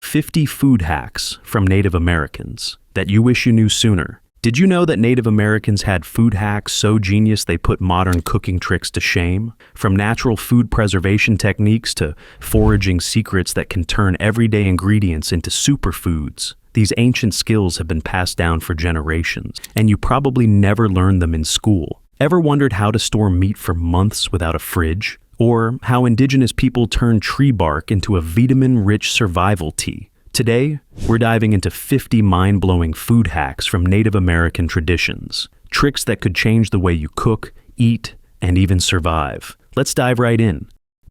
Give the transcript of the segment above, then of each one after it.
50 food hacks from Native Americans that you wish you knew sooner. Did you know that Native Americans had food hacks so genius they put modern cooking tricks to shame? From natural food preservation techniques to foraging secrets that can turn everyday ingredients into superfoods. These ancient skills have been passed down for generations, and you probably never learned them in school. Ever wondered how to store meat for months without a fridge? Or how indigenous people turn tree bark into a vitamin-rich survival tea? Today, we're diving into 50 mind-blowing food hacks from Native American traditions. Tricks that could change the way you cook, eat, and even survive. Let's dive right in.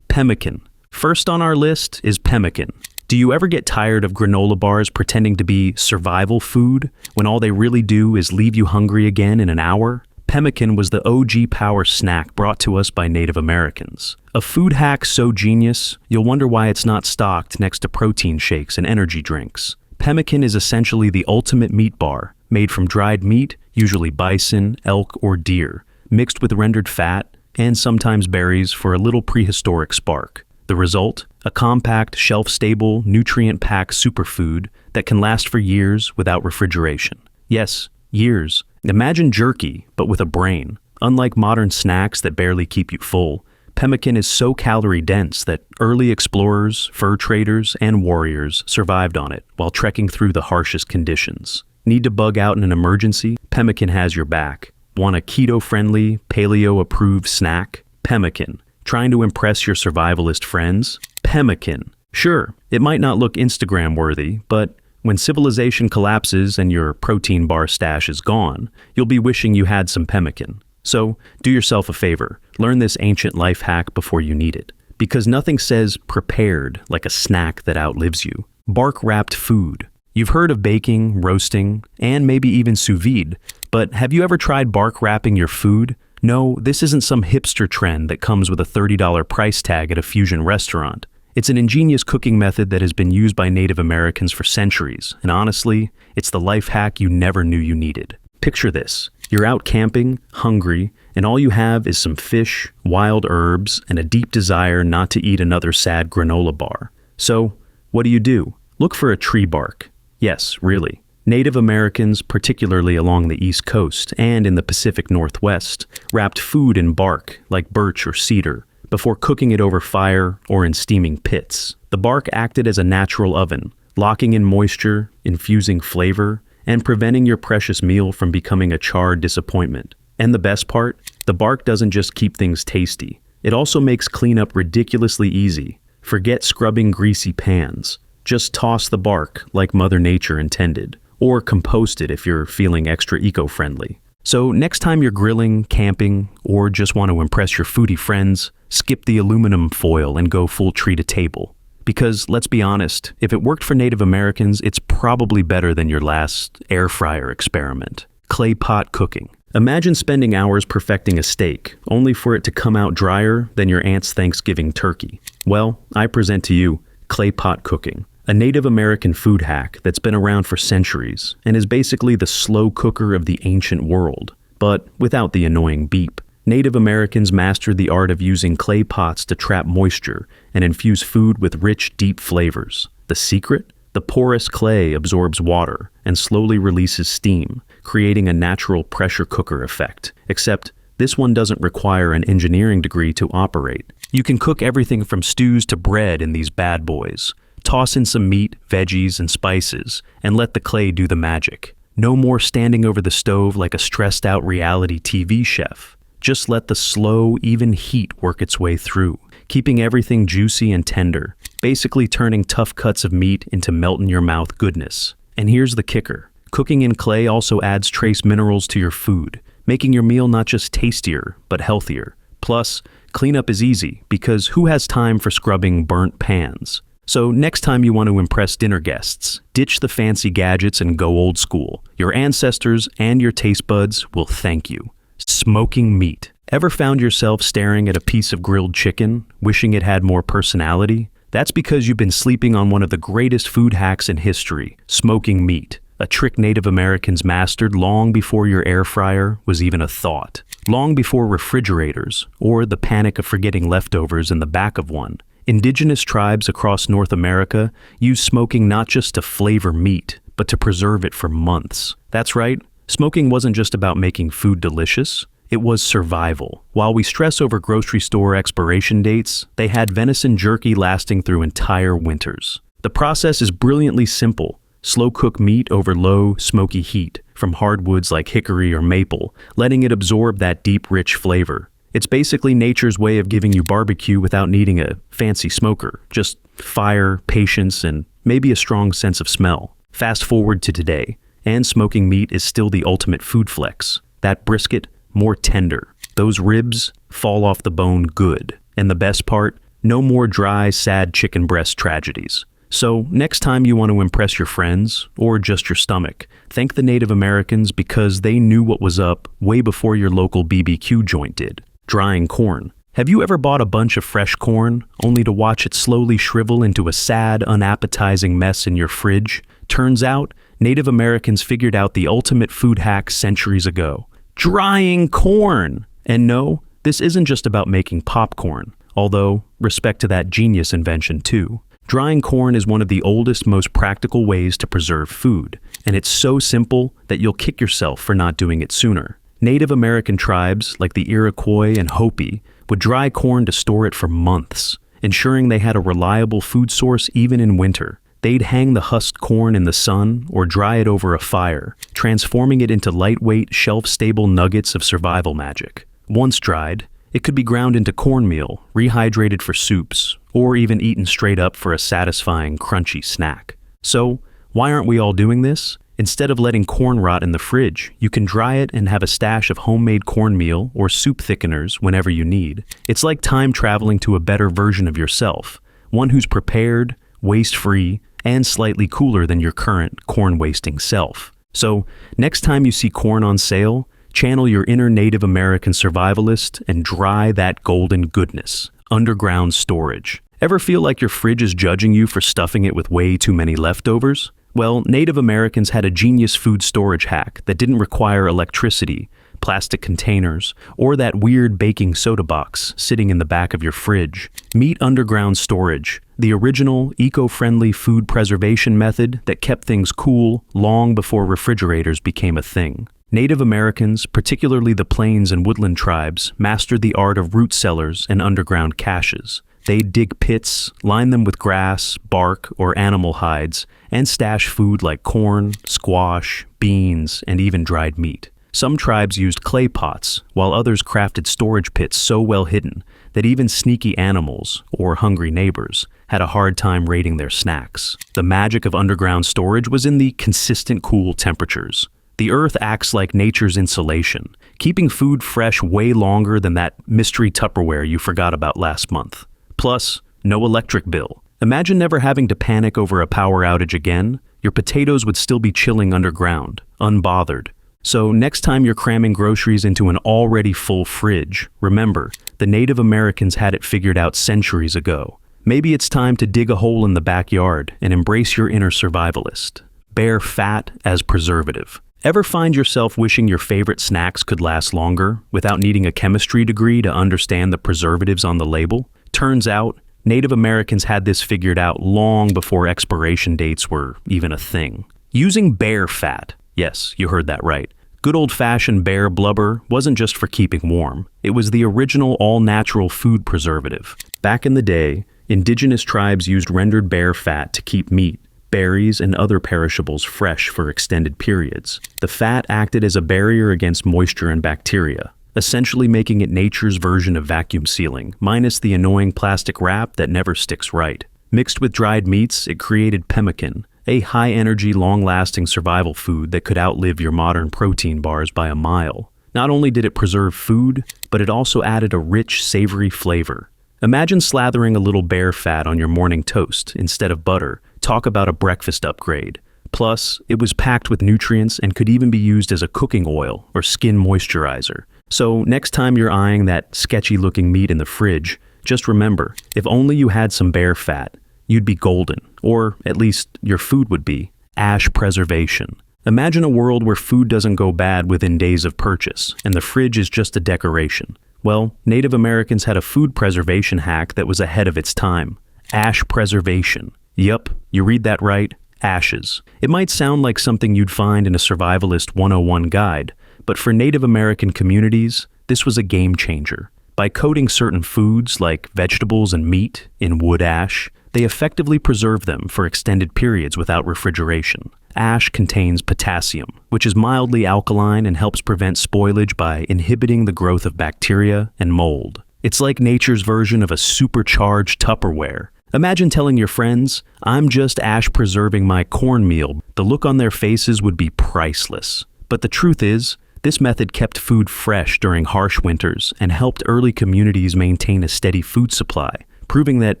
Pemkin. First on our list is pemmican. Do you ever get tired of granola bars pretending to be survival food when all they really do is leave you hungry again in an hour? Pemmican was the OG power snack brought to us by Native Americans. A food hack so genius, you'll wonder why it's not stocked next to protein shakes and energy drinks. Pemmican is essentially the ultimate meat bar, made from dried meat, usually bison, elk, or deer, mixed with rendered fat, and sometimes berries for a little prehistoric spark. The result? A compact, shelf-stable, nutrient-packed superfood that can last for years without refrigeration. Yes, years. Imagine jerky, but with a brain. Unlike modern snacks that barely keep you full, pemmican is so calorie-dense that early explorers, fur traders, and warriors survived on it while trekking through the harshest conditions. Need to bug out in an emergency? Pemmican has your back. Want a keto-friendly, paleo-approved snack? Pemmican. Trying to impress your survivalist friends? Pemmican. Sure, it might not look Instagram-worthy, but when civilization collapses and your protein bar stash is gone, you'll be wishing you had some pemmican. So, do yourself a favor. Learn this ancient life hack before you need it. Because nothing says prepared like a snack that outlives you. Bark-wrapped food. You've heard of baking, roasting, and maybe even sous vide, but have you ever tried bark wrapping your food? No, this isn't some hipster trend that comes with a $30 price tag at a fusion restaurant. It's an ingenious cooking method that has been used by Native Americans for centuries, and honestly, it's the life hack you never knew you needed. Picture this. You're out camping, hungry, and all you have is some fish, wild herbs, and a deep desire not to eat another sad granola bar. So, what do? Look for a tree bark. Yes, really. Native Americans, particularly along the East Coast and in the Pacific Northwest, wrapped food in bark, like birch or cedar, before cooking it over fire or in steaming pits. The bark acted as a natural oven, locking in moisture, infusing flavor, and preventing your precious meal from becoming a charred disappointment. And the best part? The bark doesn't just keep things tasty. It also makes cleanup ridiculously easy. Forget scrubbing greasy pans. Just toss the bark like Mother Nature intended. Or compost it if you're feeling extra eco-friendly. So next time you're grilling, camping, or just want to impress your foodie friends, skip the aluminum foil and go full tree to table. Because, let's be honest, if it worked for Native Americans, it's probably better than your last air fryer experiment. Clay pot cooking. Imagine spending hours perfecting a steak, only for it to come out drier than your aunt's Thanksgiving turkey. Well, I present to you clay pot cooking. A Native American food hack that's been around for centuries and is basically the slow cooker of the ancient world, but without the annoying beep. Native Americans mastered the art of using clay pots to trap moisture and infuse food with rich, deep flavors. The secret? The porous clay absorbs water and slowly releases steam, creating a natural pressure cooker effect. Except, this one doesn't require an engineering degree to operate. You can cook everything from stews to bread in these bad boys. Toss in some meat, veggies, and spices, and let the clay do the magic. No more standing over the stove like a stressed-out reality TV chef. Just let the slow, even heat work its way through, keeping everything juicy and tender, basically turning tough cuts of meat into melt-in-your-mouth goodness. And here's the kicker. Cooking in clay also adds trace minerals to your food, making your meal not just tastier, but healthier. Plus, cleanup is easy, because who has time for scrubbing burnt pans? So next time you want to impress dinner guests, ditch the fancy gadgets and go old school. Your ancestors and your taste buds will thank you. Smoking meat. Ever found yourself staring at a piece of grilled chicken, wishing it had more personality? That's because you've been sleeping on one of the greatest food hacks in history, smoking meat. A trick Native Americans mastered long before your air fryer was even a thought. Long before refrigerators, or the panic of forgetting leftovers in the back of one. Indigenous tribes across North America use smoking not just to flavor meat, but to preserve it for months. That's right, smoking wasn't just about making food delicious, it was survival. While we stress over grocery store expiration dates, they had venison jerky lasting through entire winters. The process is brilliantly simple. Slow cook meat over low, smoky heat from hardwoods like hickory or maple, letting it absorb that deep, rich flavor. It's basically nature's way of giving you barbecue without needing a fancy smoker. Just fire, patience, and maybe a strong sense of smell. Fast forward to today, and smoking meat is still the ultimate food flex. That brisket, more tender. Those ribs fall off the bone good. And the best part, no more dry, sad chicken breast tragedies. So next time you want to impress your friends, or just your stomach, thank the Native Americans because they knew what was up way before your local BBQ joint did. Drying corn. Have you ever bought a bunch of fresh corn, only to watch it slowly shrivel into a sad, unappetizing mess in your fridge? Turns out, Native Americans figured out the ultimate food hack centuries ago. Drying corn! And no, this isn't just about making popcorn, although, respect to that genius invention too. Drying corn is one of the oldest, most practical ways to preserve food, and it's so simple that you'll kick yourself for not doing it sooner. Native American tribes, like the Iroquois and Hopi, would dry corn to store it for months, ensuring they had a reliable food source even in winter. They'd hang the husked corn in the sun or dry it over a fire, transforming it into lightweight, shelf-stable nuggets of survival magic. Once dried, it could be ground into cornmeal, rehydrated for soups, or even eaten straight up for a satisfying, crunchy snack. So, why aren't we all doing this? Instead of letting corn rot in the fridge, you can dry it and have a stash of homemade cornmeal or soup thickeners whenever you need. It's like time traveling to a better version of yourself, one who's prepared, waste-free, and slightly cooler than your current corn-wasting self. So, next time you see corn on sale, channel your inner Native American survivalist and dry that golden goodness. Underground storage. Ever feel like your fridge is judging you for stuffing it with way too many leftovers? Well, Native Americans had a genius food storage hack that didn't require electricity, plastic containers, or that weird baking soda box sitting in the back of your fridge. Meet underground storage, the original eco-friendly food preservation method that kept things cool long before refrigerators became a thing. Native Americans, particularly the plains and woodland tribes, mastered the art of root cellars and underground caches. They'd dig pits, line them with grass, bark, or animal hides, and stash food like corn, squash, beans, and even dried meat. Some tribes used clay pots, while others crafted storage pits so well hidden that even sneaky animals, or hungry neighbors, had a hard time raiding their snacks. The magic of underground storage was in the consistent cool temperatures. The earth acts like nature's insulation, keeping food fresh way longer than that mystery Tupperware you forgot about last month. Plus, no electric bill. Imagine never having to panic over a power outage again. Your potatoes would still be chilling underground, unbothered. So next time you're cramming groceries into an already full fridge, remember, the Native Americans had it figured out centuries ago. Maybe it's time to dig a hole in the backyard and embrace your inner survivalist. Bear fat as preservative. Ever find yourself wishing your favorite snacks could last longer without needing a chemistry degree to understand the preservatives on the label? Turns out, Native Americans had this figured out long before expiration dates were even a thing. Using bear fat. Yes, you heard that right. Good old-fashioned bear blubber wasn't just for keeping warm. It was the original all-natural food preservative. Back in the day, indigenous tribes used rendered bear fat to keep meat, berries, and other perishables fresh for extended periods. The fat acted as a barrier against moisture and bacteria, essentially making it nature's version of vacuum sealing, minus the annoying plastic wrap that never sticks right. Mixed with dried meats, it created pemmican, a high-energy, long-lasting survival food that could outlive your modern protein bars by a mile. Not only did it preserve food, but it also added a rich, savory flavor. Imagine slathering a little bear fat on your morning toast instead of butter. Talk about a breakfast upgrade. Plus, it was packed with nutrients and could even be used as a cooking oil or skin moisturizer. So next time you're eyeing that sketchy-looking meat in the fridge, just remember, if only you had some bear fat, you'd be golden, or at least your food would be. Ash preservation. Imagine a world where food doesn't go bad within days of purchase, and the fridge is just a decoration. Well, Native Americans had a food preservation hack that was ahead of its time. Ash preservation. Yup, you read that right, ashes. It might sound like something you'd find in a Survivalist 101 guide, but for Native American communities, this was a game changer. By coating certain foods, like vegetables and meat, in wood ash, they effectively preserve them for extended periods without refrigeration. Ash contains potassium, which is mildly alkaline and helps prevent spoilage by inhibiting the growth of bacteria and mold. It's like nature's version of a supercharged Tupperware. Imagine telling your friends, "I'm just ash preserving my cornmeal." The look on their faces would be priceless. But the truth is, this method kept food fresh during harsh winters and helped early communities maintain a steady food supply, proving that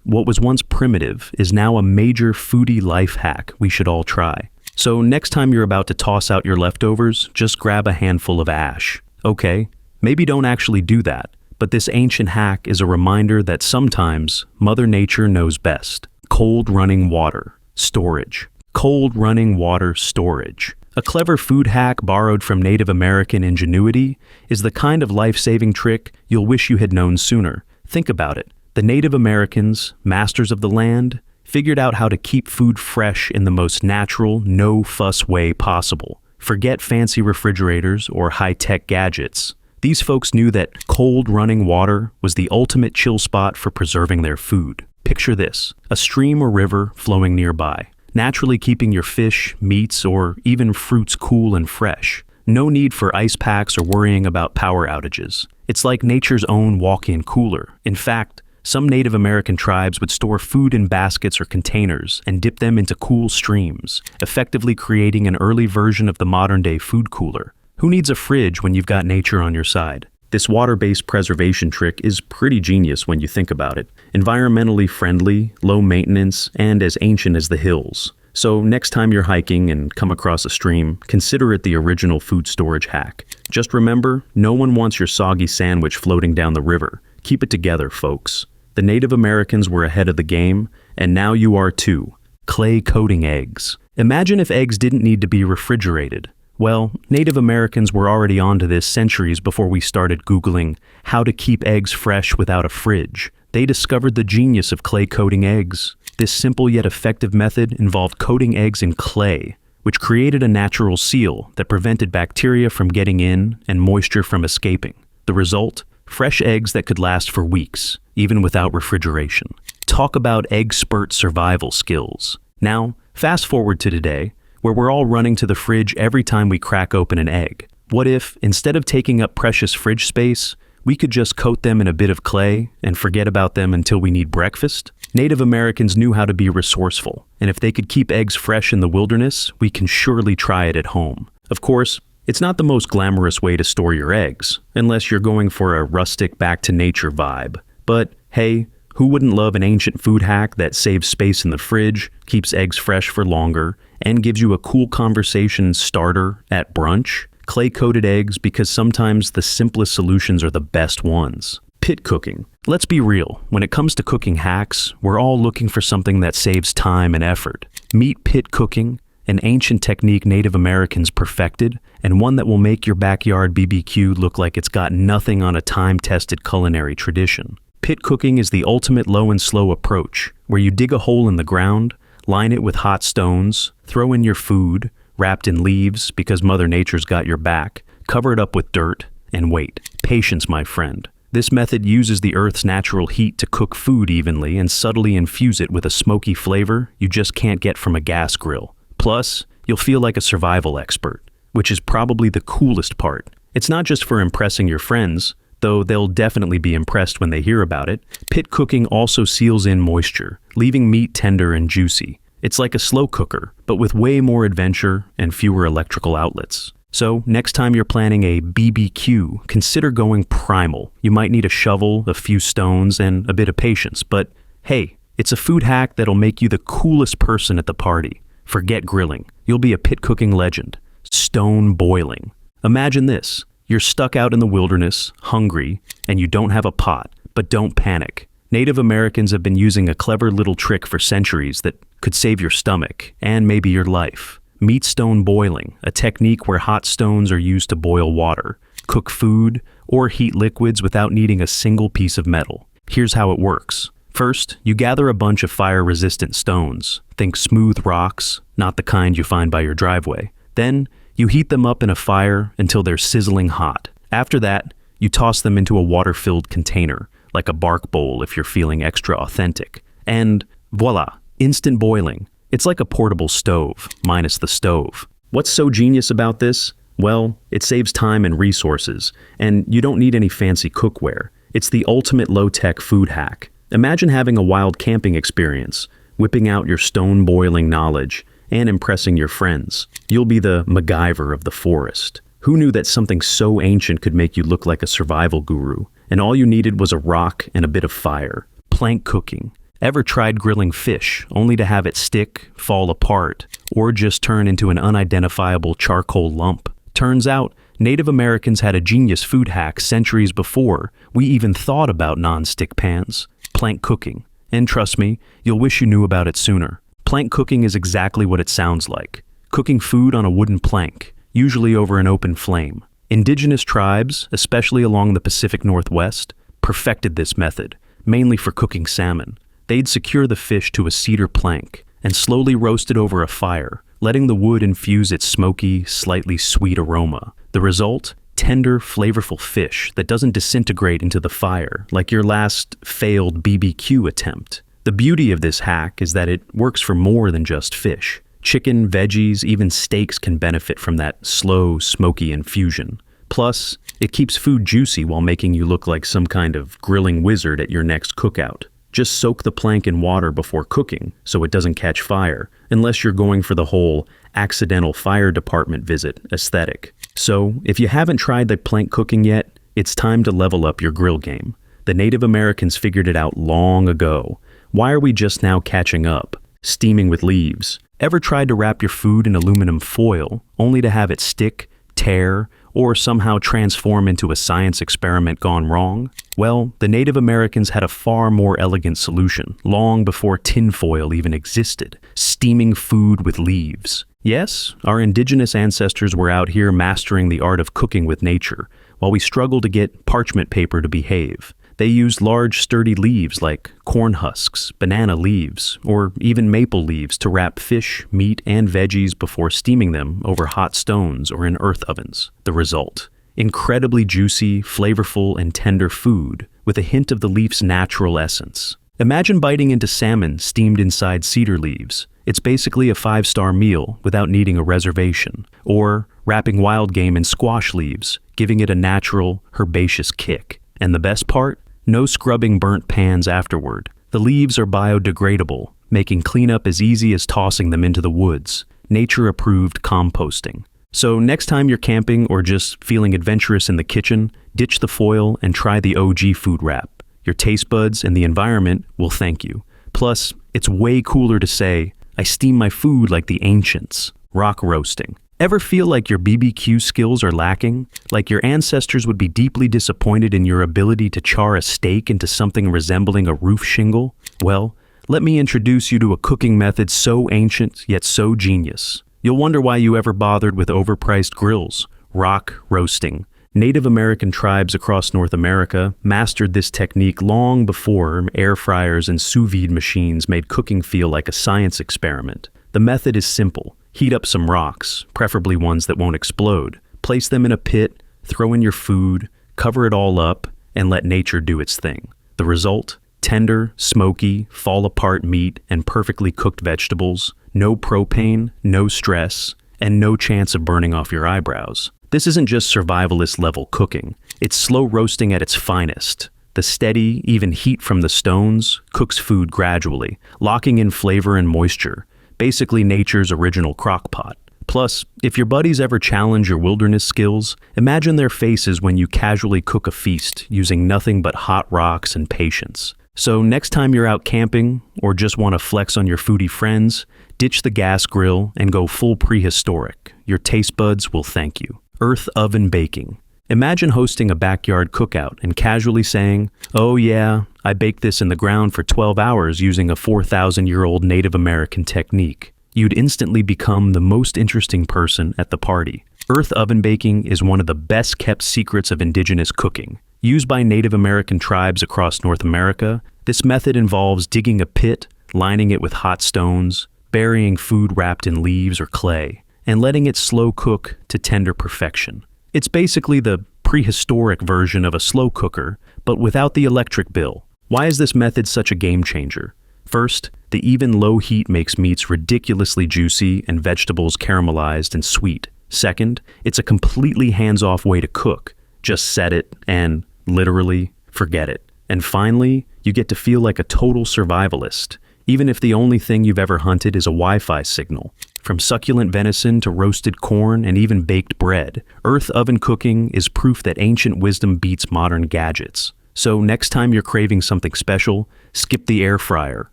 what was once primitive is now a major foodie life hack we should all try. So next time you're about to toss out your leftovers, just grab a handful of ash. Okay, maybe don't actually do that, but this ancient hack is a reminder that sometimes Mother Nature knows best. Cold running water storage. Cold running water storage. A clever food hack borrowed from Native American ingenuity is the kind of life-saving trick you'll wish you had known sooner. Think about it. The Native Americans, masters of the land, figured out how to keep food fresh in the most natural, no-fuss way possible. Forget fancy refrigerators or high-tech gadgets. These folks knew that cold running water was the ultimate chill spot for preserving their food. Picture this, a stream or river flowing nearby, naturally keeping your fish, meats, or even fruits cool and fresh. No need for ice packs or worrying about power outages. It's like nature's own walk-in cooler. In fact, some Native American tribes would store food in baskets or containers and dip them into cool streams, effectively creating an early version of the modern-day food cooler. Who needs a fridge when you've got nature on your side? This water-based preservation trick is pretty genius when you think about it. Environmentally friendly, low maintenance, and as ancient as the hills. So next time you're hiking and come across a stream, consider it the original food storage hack. Just remember, no one wants your soggy sandwich floating down the river. Keep it together, folks. The Native Americans were ahead of the game, and now you are too. Clay coating eggs. Imagine if eggs didn't need to be refrigerated. Well, Native Americans were already onto this centuries before we started Googling how to keep eggs fresh without a fridge. They discovered the genius of clay coating eggs. This simple yet effective method involved coating eggs in clay, which created a natural seal that prevented bacteria from getting in and moisture from escaping. The result? Fresh eggs that could last for weeks, even without refrigeration. Talk about egg-spurt survival skills. Now, fast forward to today, where we're all running to the fridge every time we crack open an egg. What if, instead of taking up precious fridge space, we could just coat them in a bit of clay and forget about them until we need breakfast? Native Americans knew how to be resourceful, and if they could keep eggs fresh in the wilderness, we can surely try it at home. Of course, it's not the most glamorous way to store your eggs, unless you're going for a rustic back-to-nature vibe. But hey, who wouldn't love an ancient food hack that saves space in the fridge, keeps eggs fresh for longer, and gives you a cool conversation starter at brunch? Clay-coated eggs, because sometimes the simplest solutions are the best ones. Pit cooking. Let's be real, when it comes to cooking hacks, we're all looking for something that saves time and effort. Meet pit cooking, an ancient technique Native Americans perfected, and one that will make your backyard BBQ look like it's got nothing on a time-tested culinary tradition. Pit cooking is the ultimate low and slow approach, where you dig a hole in the ground, line it with hot stones, throw in your food, wrapped in leaves because Mother Nature's got your back, cover it up with dirt, and wait. Patience, my friend. This method uses the Earth's natural heat to cook food evenly and subtly infuse it with a smoky flavor you just can't get from a gas grill. Plus, you'll feel like a survival expert, which is probably the coolest part. It's not just for impressing your friends, though they'll definitely be impressed when they hear about it. Pit cooking also seals in moisture, leaving meat tender and juicy. It's like a slow cooker, but with way more adventure and fewer electrical outlets. So, next time you're planning a BBQ, consider going primal. You might need a shovel, a few stones, and a bit of patience, but hey, it's a food hack that'll make you the coolest person at the party. Forget grilling. You'll be a pit cooking legend. Stone boiling. Imagine this. You're stuck out in the wilderness, hungry, and you don't have a pot, but don't panic. Native Americans have been using a clever little trick for centuries that could save your stomach, and maybe your life. Meet stone boiling, a technique where hot stones are used to boil water, cook food, or heat liquids without needing a single piece of metal. Here's how it works. First, you gather a bunch of fire-resistant stones. Think smooth rocks, not the kind you find by your driveway. Then, you heat them up in a fire until they're sizzling hot. After that, you toss them into a water-filled container, like a bark bowl if you're feeling extra authentic. And voila, instant boiling. It's like a portable stove, minus the stove. What's so genius about this? Well, it saves time and resources, and you don't need any fancy cookware. It's the ultimate low-tech food hack. Imagine having a wild camping experience, whipping out your stone-boiling knowledge, and impressing your friends. You'll be the MacGyver of the forest. Who knew that something so ancient could make you look like a survival guru? And all you needed was a rock and a bit of fire. Plank cooking. Ever tried grilling fish, only to have it stick, fall apart, or just turn into an unidentifiable charcoal lump? Turns out, Native Americans had a genius food hack centuries before we even thought about non-stick pans. Plank cooking. And trust me, you'll wish you knew about it sooner. Plank cooking is exactly what it sounds like. Cooking food on a wooden plank, usually over an open flame. Indigenous tribes, especially along the Pacific Northwest, perfected this method, mainly for cooking salmon. They'd secure the fish to a cedar plank and slowly roast it over a fire, letting the wood infuse its smoky, slightly sweet aroma. The result? Tender, flavorful fish that doesn't disintegrate into the fire like your last failed BBQ attempt. The beauty of this hack is that it works for more than just fish. Chicken, veggies, even steaks can benefit from that slow, smoky infusion. Plus, it keeps food juicy while making you look like some kind of grilling wizard at your next cookout. Just soak the plank in water before cooking so it doesn't catch fire, unless you're going for the whole accidental fire department visit aesthetic. So, if you haven't tried the plank cooking yet, it's time to level up your grill game. The Native Americans figured it out long ago. Why are we just now catching up? Steaming with leaves. Ever tried to wrap your food in aluminum foil, only to have it stick, tear, or somehow transform into a science experiment gone wrong? Well, the Native Americans had a far more elegant solution, long before tinfoil even existed: steaming food with leaves. Yes, our indigenous ancestors were out here mastering the art of cooking with nature, while we struggled to get parchment paper to behave. They used large, sturdy leaves like corn husks, banana leaves, or even maple leaves to wrap fish, meat, and veggies before steaming them over hot stones or in earth ovens. The result? Incredibly juicy, flavorful, and tender food with a hint of the leaf's natural essence. Imagine biting into salmon steamed inside cedar leaves. It's basically a 5-star meal without needing a reservation. Or wrapping wild game in squash leaves, giving it a natural, herbaceous kick. And the best part? No scrubbing burnt pans afterward. The leaves are biodegradable, making cleanup as easy as tossing them into the woods. Nature-approved composting. So next time you're camping or just feeling adventurous in the kitchen, ditch the foil and try the OG food wrap. Your taste buds and the environment will thank you. Plus, it's way cooler to say, I steam my food like the ancients. Rock roasting. Ever feel like your BBQ skills are lacking? Like your ancestors would be deeply disappointed in your ability to char a steak into something resembling a roof shingle? Well, let me introduce you to a cooking method so ancient yet so genius. You'll wonder why you ever bothered with overpriced grills. Rock roasting. Native American tribes across North America mastered this technique long before air fryers and sous vide machines made cooking feel like a science experiment. The method is simple. Heat up some rocks, preferably ones that won't explode. Place them in a pit, throw in your food, cover it all up, and let nature do its thing. The result? Tender, smoky, fall-apart meat and perfectly cooked vegetables. No propane, no stress, and no chance of burning off your eyebrows. This isn't just survivalist-level cooking. It's slow roasting at its finest. The steady, even heat from the stones cooks food gradually, locking in flavor and moisture. Basically nature's original crock pot. Plus, if your buddies ever challenge your wilderness skills, imagine their faces when you casually cook a feast using nothing but hot rocks and patience. So next time you're out camping, or just want to flex on your foodie friends, ditch the gas grill and go full prehistoric. Your taste buds will thank you. Earth oven baking. Imagine hosting a backyard cookout and casually saying, "Oh yeah, I baked this in the ground for 12 hours using a 4,000-year-old Native American technique." You'd instantly become the most interesting person at the party. Earth oven baking is one of the best-kept secrets of indigenous cooking. Used by Native American tribes across North America, this method involves digging a pit, lining it with hot stones, burying food wrapped in leaves or clay, and letting it slow cook to tender perfection. It's basically the prehistoric version of a slow cooker, but without the electric bill. Why is this method such a game changer? First, the even low heat makes meats ridiculously juicy and vegetables caramelized and sweet. Second, it's a completely hands-off way to cook. Just set it and, literally, forget it. And finally, you get to feel like a total survivalist, even if the only thing you've ever hunted is a Wi-Fi signal. From succulent venison to roasted corn and even baked bread, earth oven cooking is proof that ancient wisdom beats modern gadgets. So next time you're craving something special, skip the air fryer,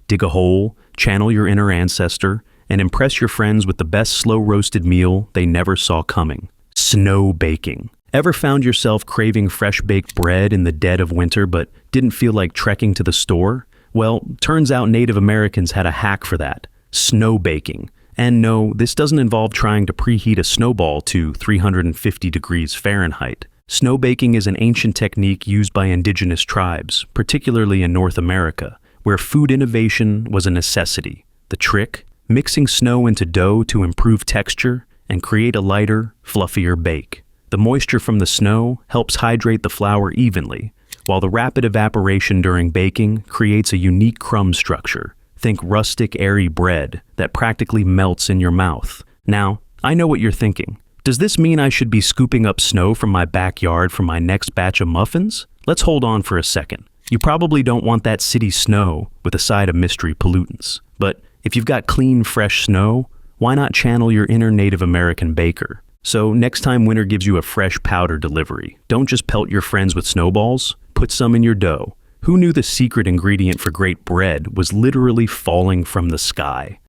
dig a hole, channel your inner ancestor, and impress your friends with the best slow-roasted meal they never saw coming. Snow baking. Ever found yourself craving fresh-baked bread in the dead of winter but didn't feel like trekking to the store? Well, turns out Native Americans had a hack for that. Snow baking. And no, this doesn't involve trying to preheat a snowball to 350 degrees Fahrenheit. Snow baking is an ancient technique used by indigenous tribes, particularly in North America, where food innovation was a necessity. The trick? Mixing snow into dough to improve texture and create a lighter, fluffier bake. The moisture from the snow helps hydrate the flour evenly, while the rapid evaporation during baking creates a unique crumb structure. Think rustic, airy bread that practically melts in your mouth. Now, I know what you're thinking. Does this mean I should be scooping up snow from my backyard for my next batch of muffins? Let's hold on for a second. You probably don't want that city snow with a side of mystery pollutants. But if you've got clean, fresh snow, why not channel your inner Native American baker? So next time winter gives you a fresh powder delivery, don't just pelt your friends with snowballs, put some in your dough. Who knew the secret ingredient for great bread was literally falling from the sky?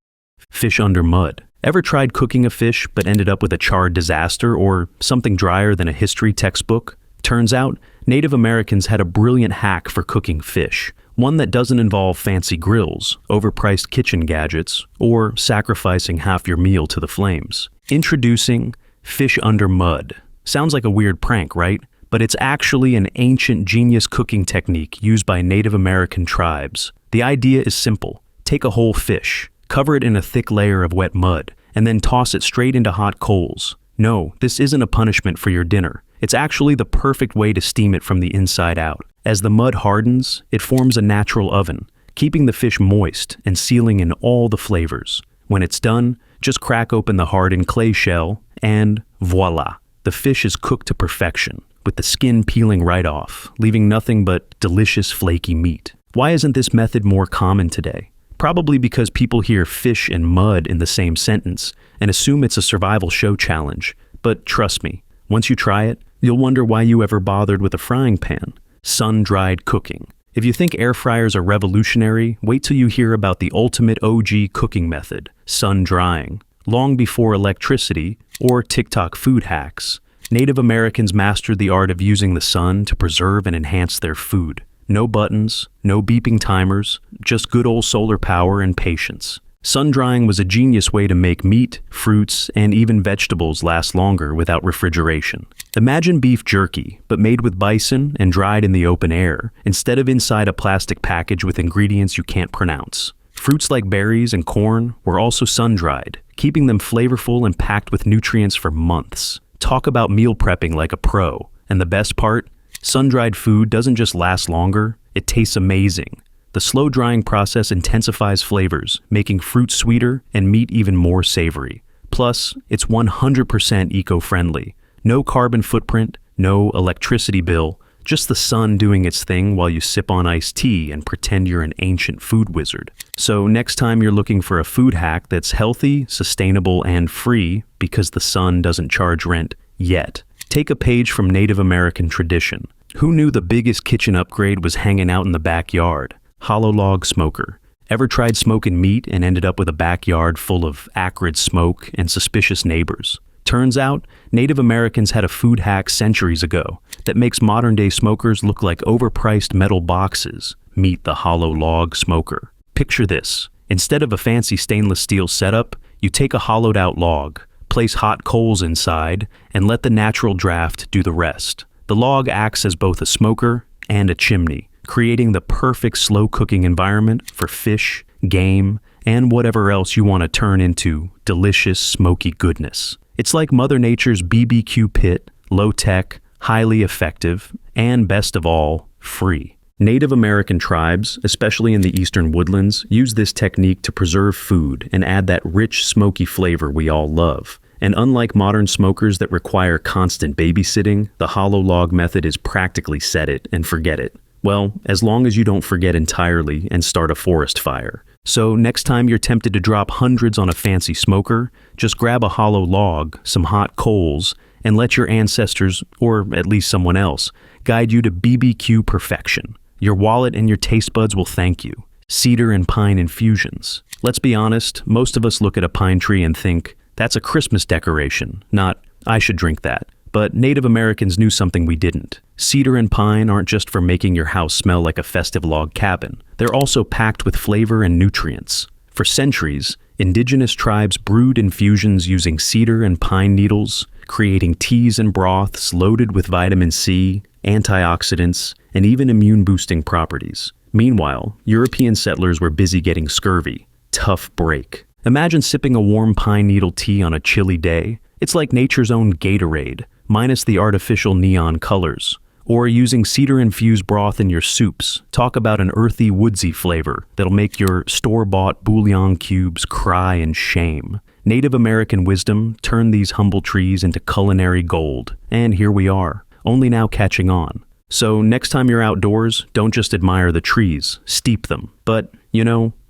Fish under mud. Ever tried cooking a fish but ended up with a charred disaster or something drier than a history textbook? Turns out, Native Americans had a brilliant hack for cooking fish, one that doesn't involve fancy grills, overpriced kitchen gadgets, or sacrificing half your meal to the flames. Introducing fish under mud. Sounds like a weird prank, right? But it's actually an ancient genius cooking technique used by Native American tribes. The idea is simple. Take a whole fish, cover it in a thick layer of wet mud, and then toss it straight into hot coals. No, this isn't a punishment for your dinner. It's actually the perfect way to steam it from the inside out. As the mud hardens, it forms a natural oven, keeping the fish moist and sealing in all the flavors. When it's done, just crack open the hardened clay shell, and voila! The fish is cooked to perfection, with the skin peeling right off, leaving nothing but delicious flaky meat. Why isn't this method more common today? Probably because people hear fish and mud in the same sentence and assume it's a survival show challenge. But trust me, once you try it, you'll wonder why you ever bothered with a frying pan. Sun-dried cooking. If you think air fryers are revolutionary, wait till you hear about the ultimate OG cooking method, sun drying. Long before electricity or TikTok food hacks, Native Americans mastered the art of using the sun to preserve and enhance their food. No buttons, no beeping timers, just good old solar power and patience. Sun drying was a genius way to make meat, fruits, and even vegetables last longer without refrigeration. Imagine beef jerky, but made with bison and dried in the open air, instead of inside a plastic package with ingredients you can't pronounce. Fruits like berries and corn were also sun-dried, keeping them flavorful and packed with nutrients for months. Talk about meal prepping like a pro. And the best part? Sun-dried food doesn't just last longer, it tastes amazing. The slow drying process intensifies flavors, making fruit sweeter and meat even more savory. Plus, it's 100% eco-friendly. No carbon footprint, no electricity bill, just the sun doing its thing while you sip on iced tea and pretend you're an ancient food wizard. So next time you're looking for a food hack that's healthy, sustainable, and free because the sun doesn't charge rent yet, take a page from Native American tradition. Who knew the biggest kitchen upgrade was hanging out in the backyard? Hollow log smoker. Ever tried smoking meat and ended up with a backyard full of acrid smoke and suspicious neighbors? Turns out, Native Americans had a food hack centuries ago that makes modern-day smokers look like overpriced metal boxes. Meet the hollow log smoker. Picture this. Instead of a fancy stainless steel setup, you take a hollowed-out log, place place hot coals inside and let the natural draft do the rest. The log acts as both a smoker and a chimney, creating the perfect slow cooking environment for fish, game, and whatever else you want to turn into delicious, smoky goodness. It's like Mother Nature's BBQ pit, low-tech, highly effective, and best of all, free. Native American tribes, especially in the eastern woodlands, use this technique to preserve food and add that rich, smoky flavor we all love. And unlike modern smokers that require constant babysitting, the hollow log method is practically set it and forget it. Well, as long as you don't forget entirely and start a forest fire. So next time you're tempted to drop hundreds on a fancy smoker, just grab a hollow log, some hot coals, and let your ancestors, or at least someone else, guide you to BBQ perfection. Your wallet and your taste buds will thank you. Cedar and pine infusions. Let's be honest, most of us look at a pine tree and think, that's a Christmas decoration, not, I should drink that. But Native Americans knew something we didn't. Cedar and pine aren't just for making your house smell like a festive log cabin. They're also packed with flavor and nutrients. For centuries, indigenous tribes brewed infusions using cedar and pine needles, creating teas and broths loaded with vitamin C, antioxidants, and even immune-boosting properties. Meanwhile, European settlers were busy getting scurvy. Tough break. Imagine sipping a warm pine needle tea on a chilly day. It's like nature's own Gatorade, minus the artificial neon colors. Or using cedar-infused broth in your soups. Talk about an earthy, woodsy flavor that'll make your store-bought bouillon cubes cry in shame. Native American wisdom turned these humble trees into culinary gold. And here we are, only now catching on. So next time you're outdoors, don't just admire the trees, steep them. But,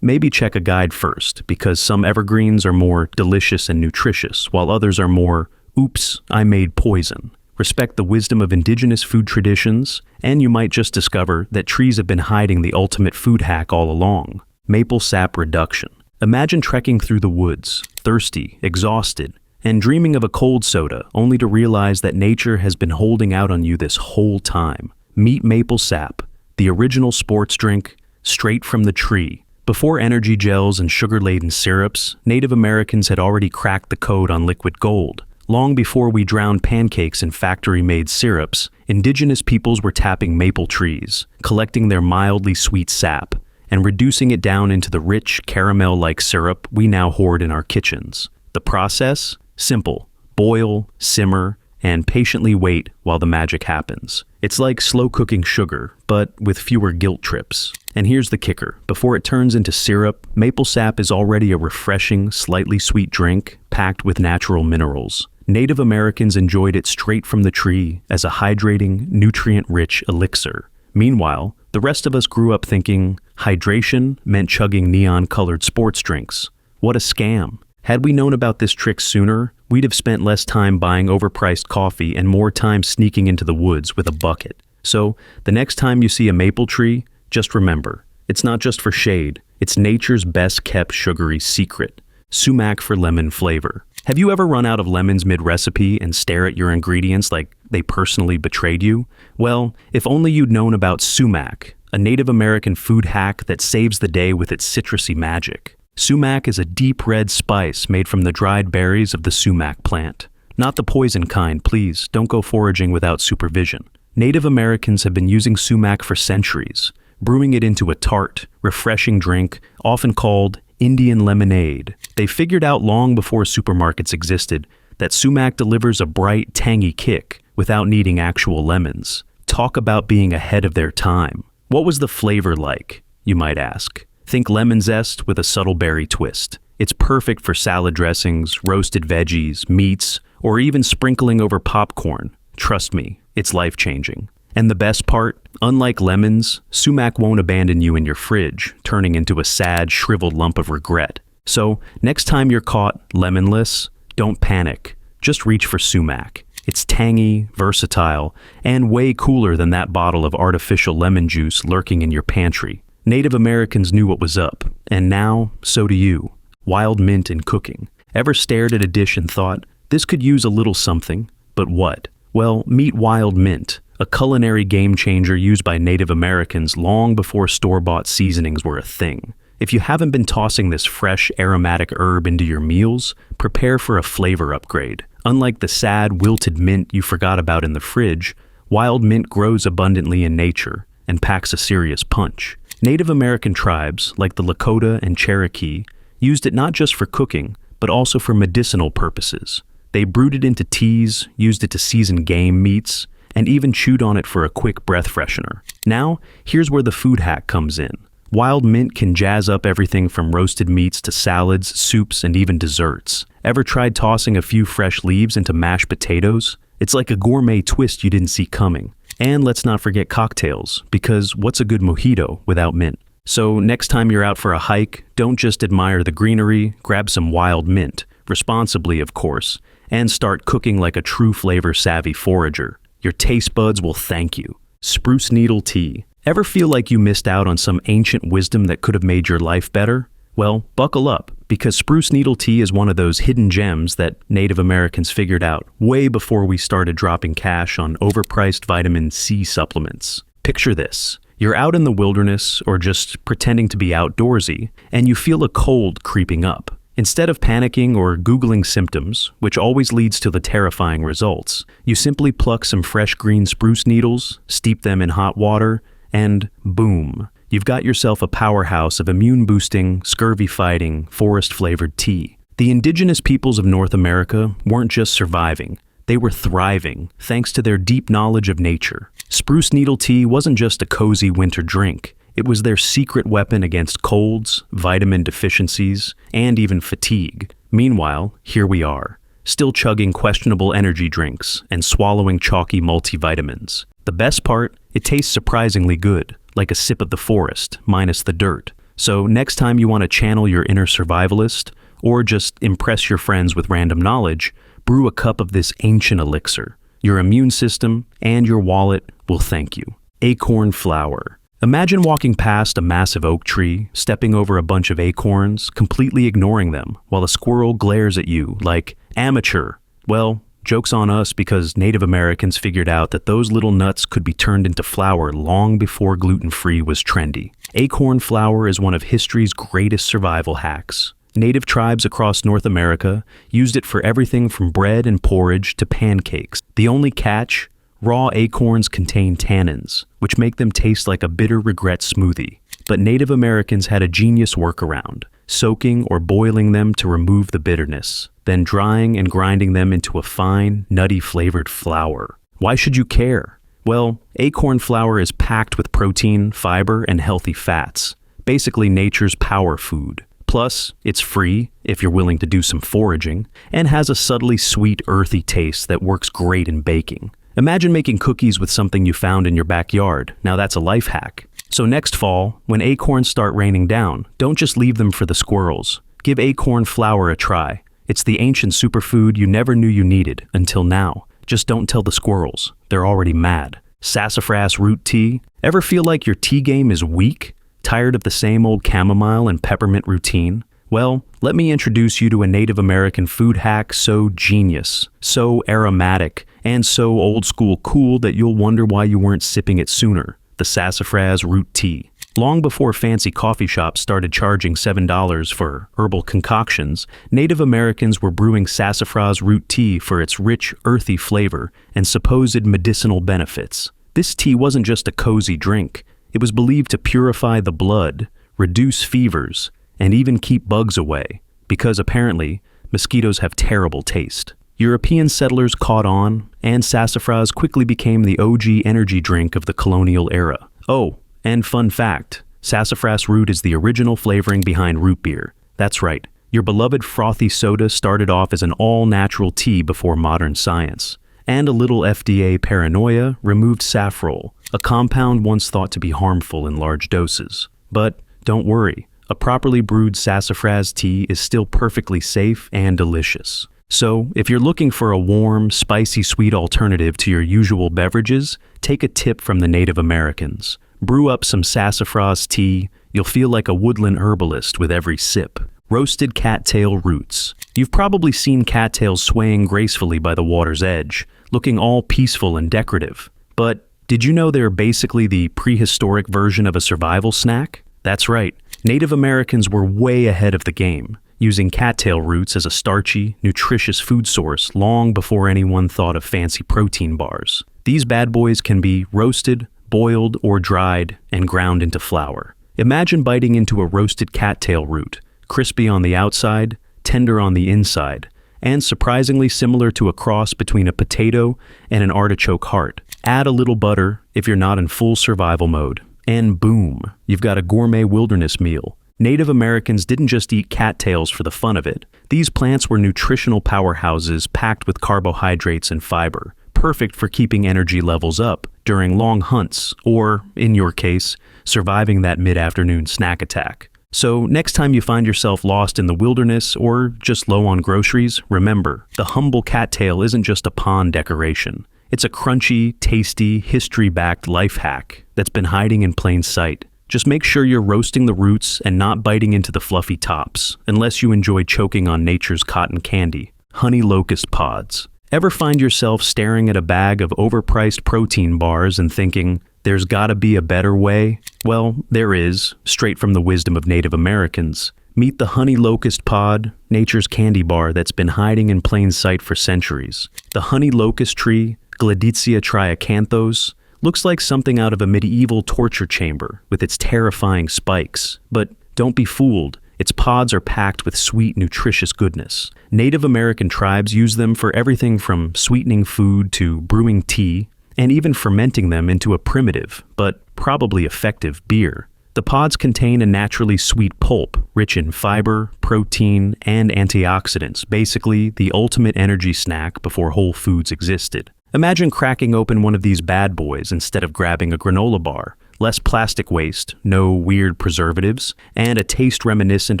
maybe check a guide first, because some evergreens are more delicious and nutritious, while others are more, oops, I made poison. Respect the wisdom of indigenous food traditions, and you might just discover that trees have been hiding the ultimate food hack all along: maple sap reduction. Imagine trekking through the woods, thirsty, exhausted, and dreaming of a cold soda, only to realize that nature has been holding out on you this whole time. Meet maple sap, the original sports drink, straight from the tree. Before energy gels and sugar-laden syrups, Native Americans had already cracked the code on liquid gold. Long before we drowned pancakes in factory-made syrups, indigenous peoples were tapping maple trees, collecting their mildly sweet sap, and reducing it down into the rich, caramel-like syrup we now hoard in our kitchens. The process? Simple. Boil, simmer, and patiently wait while the magic happens. It's like slow-cooking sugar, but with fewer guilt trips. And here's the kicker. Before it turns into syrup, maple sap is already a refreshing, slightly sweet drink packed with natural minerals. Native Americans enjoyed it straight from the tree as a hydrating, nutrient-rich elixir. Meanwhile, the rest of us grew up thinking hydration meant chugging neon-colored sports drinks. What a scam. Had we known about this trick sooner, we'd have spent less time buying overpriced coffee and more time sneaking into the woods with a bucket. So, the next time you see a maple tree, just remember, it's not just for shade, it's nature's best-kept sugary secret. Sumac for lemon flavor. Have you ever run out of lemons mid-recipe and stare at your ingredients like they personally betrayed you? Well, if only you'd known about sumac, a Native American food hack that saves the day with its citrusy magic. Sumac is a deep red spice made from the dried berries of the sumac plant. Not the poison kind, please, don't go foraging without supervision. Native Americans have been using sumac for centuries, brewing it into a tart, refreshing drink, often called Indian lemonade. They figured out long before supermarkets existed that sumac delivers a bright, tangy kick without needing actual lemons. Talk about being ahead of their time. What was the flavor like, you might ask? Think lemon zest with a subtle berry twist. It's perfect for salad dressings, roasted veggies, meats, or even sprinkling over popcorn. Trust me, it's life-changing. And the best part? Unlike lemons, sumac won't abandon you in your fridge, turning into a sad, shriveled lump of regret. So, next time you're caught lemonless, don't panic. Just reach for sumac. It's tangy, versatile, and way cooler than that bottle of artificial lemon juice lurking in your pantry. Native Americans knew what was up, and now, so do you. Wild mint in cooking. Ever stared at a dish and thought, this could use a little something, but what? Well, meet wild mint, a culinary game changer used by Native Americans long before store-bought seasonings were a thing. If you haven't been tossing this fresh, aromatic herb into your meals, prepare for a flavor upgrade. Unlike the sad, wilted mint you forgot about in the fridge, wild mint grows abundantly in nature and packs a serious punch. Native American tribes, like the Lakota and Cherokee, used it not just for cooking, but also for medicinal purposes. They brewed it into teas, used it to season game meats, and even chewed on it for a quick breath freshener. Now, here's where the food hack comes in. Wild mint can jazz up everything from roasted meats to salads, soups, and even desserts. Ever tried tossing a few fresh leaves into mashed potatoes? It's like a gourmet twist you didn't see coming. And let's not forget cocktails, because what's a good mojito without mint? So next time you're out for a hike, don't just admire the greenery, grab some wild mint, responsibly of course, and start cooking like a true flavor-savvy forager. Your taste buds will thank you. Spruce needle tea. Ever feel like you missed out on some ancient wisdom that could have made your life better? Well, buckle up, because spruce needle tea is one of those hidden gems that Native Americans figured out way before we started dropping cash on overpriced vitamin C supplements. Picture this. You're out in the wilderness or just pretending to be outdoorsy, and you feel a cold creeping up. Instead of panicking or Googling symptoms, which always leads to the terrifying results, you simply pluck some fresh green spruce needles, steep them in hot water, and boom, you've got yourself a powerhouse of immune-boosting, scurvy-fighting, forest-flavored tea. The indigenous peoples of North America weren't just surviving, they were thriving, thanks to their deep knowledge of nature. Spruce needle tea wasn't just a cozy winter drink. It was their secret weapon against colds, vitamin deficiencies, and even fatigue. Meanwhile, here we are, still chugging questionable energy drinks and swallowing chalky multivitamins. The best part, it tastes surprisingly good, like a sip of the forest, minus the dirt. So next time you want to channel your inner survivalist, or just impress your friends with random knowledge, brew a cup of this ancient elixir. Your immune system and your wallet will thank you. Acorn flower. Imagine walking past a massive oak tree, stepping over a bunch of acorns, completely ignoring them, while a squirrel glares at you like, amateur. Well, joke's on us because Native Americans figured out that those little nuts could be turned into flour long before gluten-free was trendy. Acorn flour is one of history's greatest survival hacks. Native tribes across North America used it for everything from bread and porridge to pancakes. The only catch? Raw acorns contain tannins, which make them taste like a bitter regret smoothie. But Native Americans had a genius workaround, soaking or boiling them to remove the bitterness, then drying and grinding them into a fine, nutty-flavored flour. Why should you care? Well, acorn flour is packed with protein, fiber, and healthy fats, basically nature's power food. Plus, it's free, if you're willing to do some foraging, and has a subtly sweet, earthy taste that works great in baking. Imagine making cookies with something you found in your backyard. Now that's a life hack. So next fall, when acorns start raining down, don't just leave them for the squirrels. Give acorn flour a try. It's the ancient superfood you never knew you needed until now. Just don't tell the squirrels. They're already mad. Sassifras root tea. Ever feel like your tea game is weak? Tired of the same old chamomile and peppermint routine? Well, let me introduce you to a Native American food hack so genius, so aromatic, and so old school cool that you'll wonder why you weren't sipping it sooner. The Sassifras root tea. Long before fancy coffee shops started charging $7 for herbal concoctions, Native Americans were brewing sassafras root tea for its rich, earthy flavor and supposed medicinal benefits. This tea wasn't just a cozy drink. It was believed to purify the blood, reduce fevers, and even keep bugs away, because apparently, mosquitoes have terrible taste. European settlers caught on, and sassafras quickly became the OG energy drink of the colonial era. Oh, and fun fact, sassafras root is the original flavoring behind root beer. That's right, your beloved frothy soda started off as an all-natural tea before modern science. And a little FDA paranoia removed saffrol, a compound once thought to be harmful in large doses. But don't worry, a properly brewed sassafras tea is still perfectly safe and delicious. So, if you're looking for a warm, spicy sweet alternative to your usual beverages, take a tip from the Native Americans. Brew up some sassafras tea. You'll feel like a woodland herbalist with every sip. Roasted cattail roots. You've probably seen cattails swaying gracefully by the water's edge, looking all peaceful and decorative. But did you know they're basically the prehistoric version of a survival snack? That's right. Native Americans were way ahead of the game, using cattail roots as a starchy, nutritious food source long before anyone thought of fancy protein bars. These bad boys can be roasted, boiled, or dried and ground into flour. Imagine biting into a roasted cattail root, crispy on the outside, tender on the inside, and surprisingly similar to a cross between a potato and an artichoke heart. Add a little butter if you're not in full survival mode, and boom, you've got a gourmet wilderness meal. Native Americans didn't just eat cattails for the fun of it. These plants were nutritional powerhouses packed with carbohydrates and fiber, perfect for keeping energy levels up during long hunts, or, in your case, surviving that mid-afternoon snack attack. So next time you find yourself lost in the wilderness or just low on groceries, remember, the humble cattail isn't just a pond decoration. It's a crunchy, tasty, history-backed life hack that's been hiding in plain sight. Just make sure you're roasting the roots and not biting into the fluffy tops, unless you enjoy choking on nature's cotton candy. Honey locust pods. Ever find yourself staring at a bag of overpriced protein bars and thinking, there's gotta be a better way? Well, there is, straight from the wisdom of Native Americans. Meet the honey locust pod, nature's candy bar that's been hiding in plain sight for centuries. The honey locust tree, Gladitsia triacanthos, looks like something out of a medieval torture chamber with its terrifying spikes. But don't be fooled, its pods are packed with sweet, nutritious goodness. Native American tribes use them for everything from sweetening food to brewing tea, and even fermenting them into a primitive, but probably effective, beer. The pods contain a naturally sweet pulp, rich in fiber, protein, and antioxidants, basically the ultimate energy snack before whole foods existed. Imagine cracking open one of these bad boys instead of grabbing a granola bar. Less plastic waste, no weird preservatives, and a taste reminiscent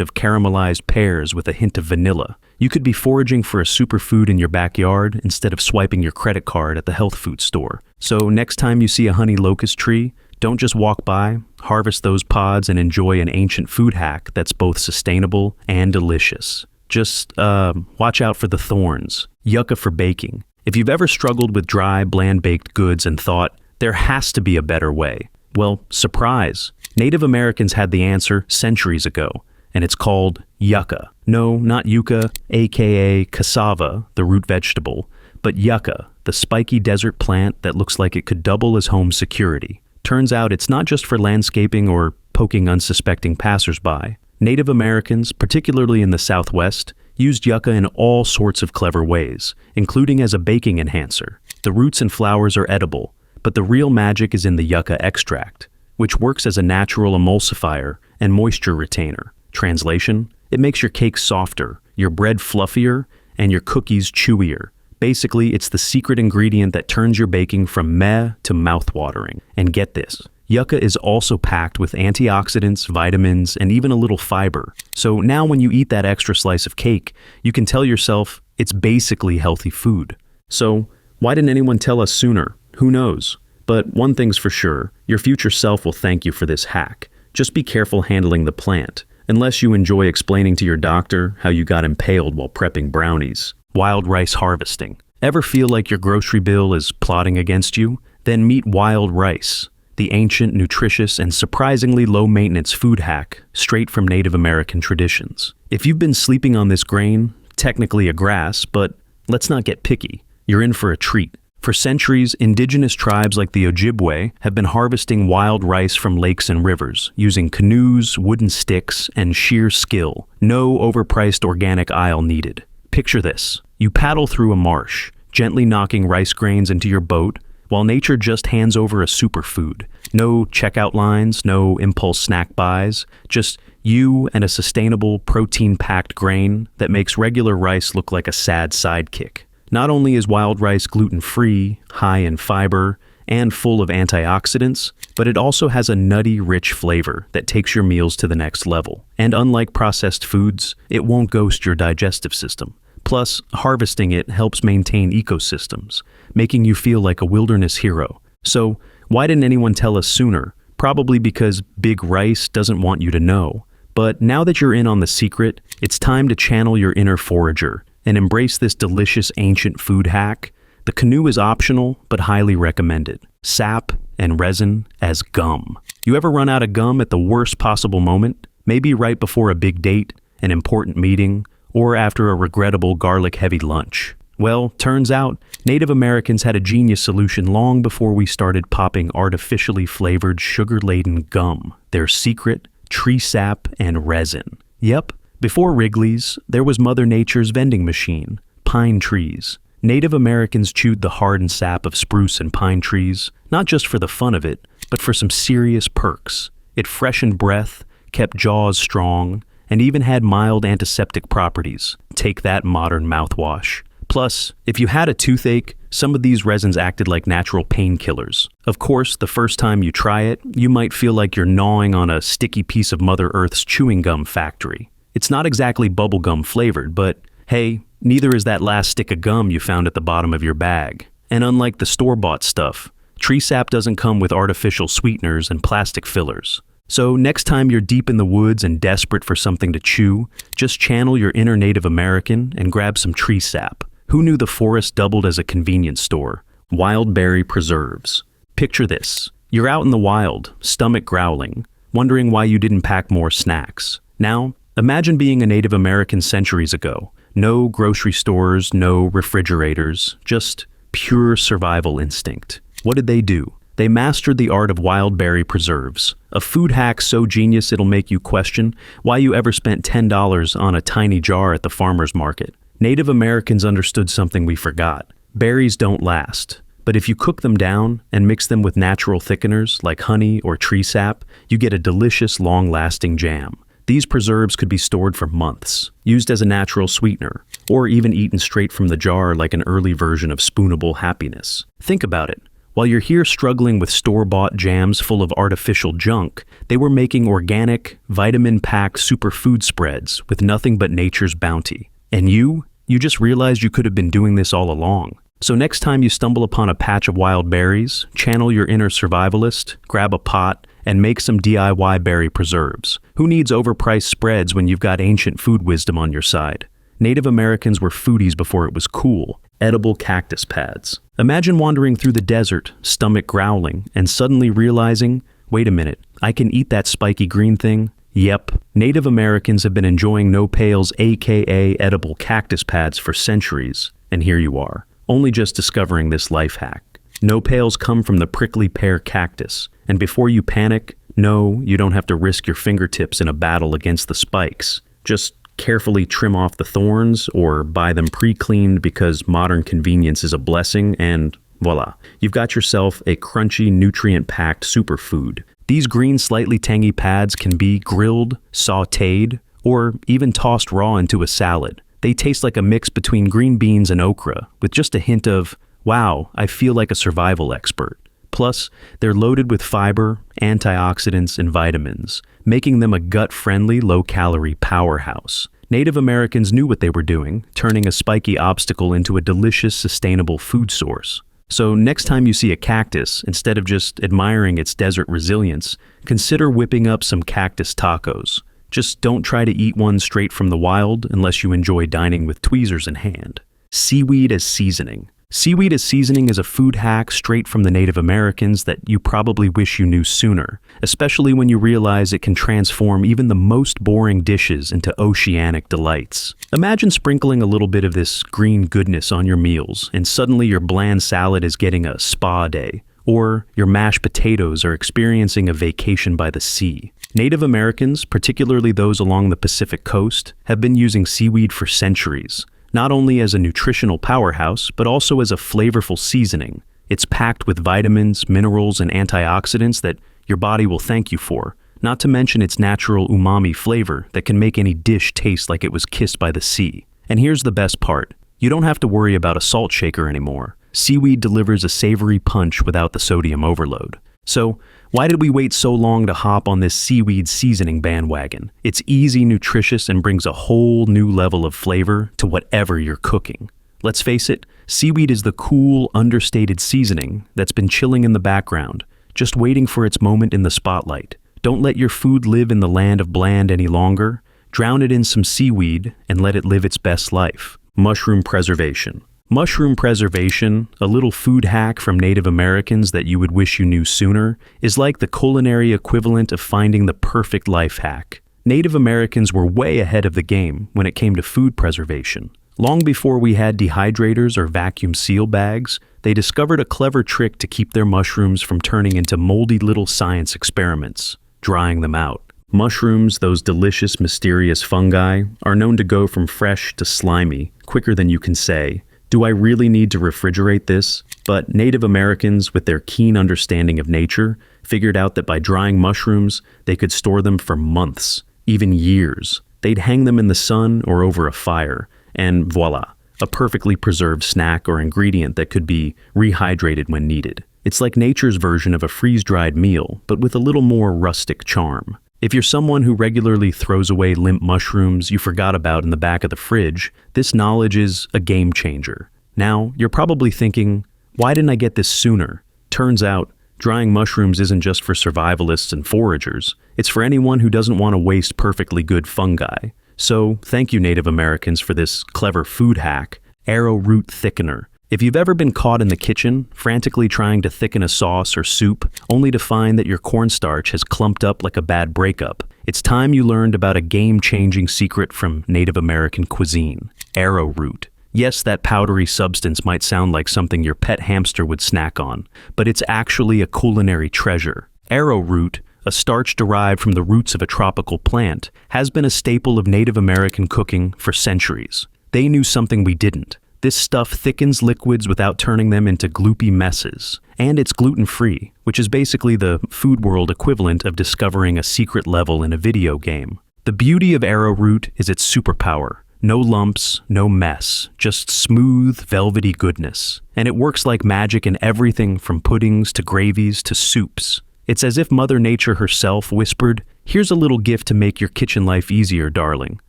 of caramelized pears with a hint of vanilla. You could be foraging for a superfood in your backyard instead of swiping your credit card at the health food store. So next time you see a honey locust tree, don't just walk by, harvest those pods and enjoy an ancient food hack that's both sustainable and delicious. Just watch out for the thorns. Yucca for baking. If you've ever struggled with dry, bland-baked goods and thought, there has to be a better way, well, surprise. Native Americans had the answer centuries ago, and it's called yucca. No, not yucca, aka cassava, the root vegetable, but yucca, the spiky desert plant that looks like it could double as home security. Turns out it's not just for landscaping or poking unsuspecting passersby. Native Americans, particularly in the Southwest, used yucca in all sorts of clever ways, including as a baking enhancer. The roots and flowers are edible, but the real magic is in the yucca extract, which works as a natural emulsifier and moisture retainer. Translation: it makes your cake softer, your bread fluffier, and your cookies chewier. Basically, it's the secret ingredient that turns your baking from meh to mouth-watering. And get this, yucca is also packed with antioxidants, vitamins, and even a little fiber. So now when you eat that extra slice of cake, you can tell yourself it's basically healthy food. So why didn't anyone tell us sooner? Who knows? But one thing's for sure, your future self will thank you for this hack. Just be careful handling the plant, unless you enjoy explaining to your doctor how you got impaled while prepping brownies. Wild rice harvesting. Ever feel like your grocery bill is plotting against you? Then meet wild rice, the ancient, nutritious, and surprisingly low-maintenance food hack straight from Native American traditions. If you've been sleeping on this grain, technically a grass, but let's not get picky, you're in for a treat. For centuries, indigenous tribes like the Ojibwe have been harvesting wild rice from lakes and rivers, using canoes, wooden sticks, and sheer skill. No overpriced organic aisle needed. Picture this. You paddle through a marsh, gently knocking rice grains into your boat, while nature just hands over a superfood. No checkout lines, no impulse snack buys, just you and a sustainable, protein-packed grain that makes regular rice look like a sad sidekick. Not only is wild rice gluten-free, high in fiber, and full of antioxidants, but it also has a nutty, rich flavor that takes your meals to the next level. And unlike processed foods, it won't ghost your digestive system. Plus, harvesting it helps maintain ecosystems, making you feel like a wilderness hero. So, why didn't anyone tell us sooner? Probably because Big Rice doesn't want you to know. But now that you're in on the secret, it's time to channel your inner forager and embrace this delicious ancient food hack. The canoe is optional, but highly recommended. Sap and resin as gum. You ever run out of gum at the worst possible moment? maybe right before a big date, an important meeting, or after a regrettable garlic-heavy lunch. Well, turns out, Native Americans had a genius solution long before we started popping artificially flavored sugar-laden gum, their secret, tree sap and resin. Yep, before Wrigley's, there was Mother Nature's vending machine, pine trees. Native Americans chewed the hardened sap of spruce and pine trees, not just for the fun of it, but for some serious perks. It freshened breath, kept jaws strong, and even had mild antiseptic properties. Take that, modern mouthwash. Plus, if you had a toothache, some of these resins acted like natural painkillers. Of course, the first time you try it, you might feel like you're gnawing on a sticky piece of Mother Earth's chewing gum factory. It's not exactly bubblegum flavored, but hey, neither is that last stick of gum you found at the bottom of your bag. And unlike the store-bought stuff, tree sap doesn't come with artificial sweeteners and plastic fillers. So next time you're deep in the woods and desperate for something to chew, just channel your inner Native American and grab some tree sap. Who knew the forest doubled as a convenience store? Wild berry preserves. Picture this. You're out in the wild, stomach growling, wondering why you didn't pack more snacks. Now, imagine being a Native American centuries ago. No grocery stores, no refrigerators, just pure survival instinct. What did they do? They mastered the art of wild berry preserves, a food hack so genius it'll make you question why you ever spent $10 on a tiny jar at the farmer's market. Native Americans understood something we forgot. Berries don't last, but if you cook them down and mix them with natural thickeners like honey or tree sap, you get a delicious, long-lasting jam. These preserves could be stored for months, used as a natural sweetener, or even eaten straight from the jar like an early version of spoonable happiness. Think about it. While you're here struggling with store-bought jams full of artificial junk, they were making organic, vitamin-packed superfood spreads with nothing but nature's bounty. And you just realized you could have been doing this all along. So next time you stumble upon a patch of wild berries, channel your inner survivalist, grab a pot, and make some DIY berry preserves. Who needs overpriced spreads when you've got ancient food wisdom on your side? Native Americans were foodies before it was cool. Edible cactus pads. Imagine wandering through the desert, stomach growling, and suddenly realizing, wait a minute, I can eat that spiky green thing? Yep, Native Americans have been enjoying no-pails aka edible cactus pads for centuries, and here you are, only just discovering this life hack. No-pails come from the prickly pear cactus, and before you panic, no, you don't have to risk your fingertips in a battle against the spikes. Just carefully trim off the thorns or buy them pre-cleaned because modern convenience is a blessing, and voila, you've got yourself a crunchy, nutrient-packed superfood. These green, slightly tangy pads can be grilled, sautéed, or even tossed raw into a salad. They taste like a mix between green beans and okra, with just a hint of, wow, I feel like a survival expert. Plus, they're loaded with fiber, antioxidants, and vitamins, making them a gut-friendly, low-calorie powerhouse. Native Americans knew what they were doing, turning a spiky obstacle into a delicious, sustainable food source. So next time you see a cactus, instead of just admiring its desert resilience, consider whipping up some cactus tacos. Just don't try to eat one straight from the wild unless you enjoy dining with tweezers in hand. Seaweed as seasoning. Seaweed as seasoning is a food hack straight from the Native Americans that you probably wish you knew sooner, especially when you realize it can transform even the most boring dishes into oceanic delights. Imagine sprinkling a little bit of this green goodness on your meals, and suddenly your bland salad is getting a spa day, or your mashed potatoes are experiencing a vacation by the sea. Native Americans, particularly those along the Pacific coast, have been using seaweed for centuries. Not only as a nutritional powerhouse, but also as a flavorful seasoning. It's packed with vitamins, minerals, and antioxidants that your body will thank you for, not to mention its natural umami flavor that can make any dish taste like it was kissed by the sea. And here's the best part. You don't have to worry about a salt shaker anymore. Seaweed delivers a savory punch without the sodium overload. So, why did we wait so long to hop on this seaweed seasoning bandwagon? It's easy, nutritious, and brings a whole new level of flavor to whatever you're cooking. Let's face it, seaweed is the cool, understated seasoning that's been chilling in the background, just waiting for its moment in the spotlight. Don't let your food live in the land of bland any longer. Drown it in some seaweed and let it live its best life. Mushroom preservation. Mushroom preservation, a little food hack from Native Americans that you would wish you knew sooner, is like the culinary equivalent of finding the perfect life hack. Native Americans were way ahead of the game when it came to food preservation. Long before we had dehydrators or vacuum seal bags, they discovered a clever trick to keep their mushrooms from turning into moldy little science experiments: drying them out. Mushrooms, those delicious, mysterious fungi, are known to go from fresh to slimy quicker than you can say, "Do I really need to refrigerate this?" But Native Americans, with their keen understanding of nature, figured out that by drying mushrooms, they could store them for months, even years. They'd hang them in the sun or over a fire, and voila, a perfectly preserved snack or ingredient that could be rehydrated when needed. It's like nature's version of a freeze-dried meal, but with a little more rustic charm. If you're someone who regularly throws away limp mushrooms you forgot about in the back of the fridge, this knowledge is a game changer. Now, you're probably thinking, why didn't I get this sooner? Turns out, drying mushrooms isn't just for survivalists and foragers. It's for anyone who doesn't want to waste perfectly good fungi. So, thank you Native Americans for this clever food hack, Arrowroot thickener. If you've ever been caught in the kitchen, frantically trying to thicken a sauce or soup, only to find that your cornstarch has clumped up like a bad breakup, it's time you learned about a game-changing secret from Native American cuisine: arrowroot. Yes, that powdery substance might sound like something your pet hamster would snack on, but it's actually a culinary treasure. Arrowroot, a starch derived from the roots of a tropical plant, has been a staple of Native American cooking for centuries. They knew something we didn't. This stuff thickens liquids without turning them into gloopy messes. And it's gluten-free, which is basically the food world equivalent of discovering a secret level in a video game. The beauty of arrowroot is its superpower. No lumps, no mess, just smooth, velvety goodness. And it works like magic in everything from puddings to gravies to soups. It's as if Mother Nature herself whispered, "Here's a little gift to make your kitchen life easier, darling."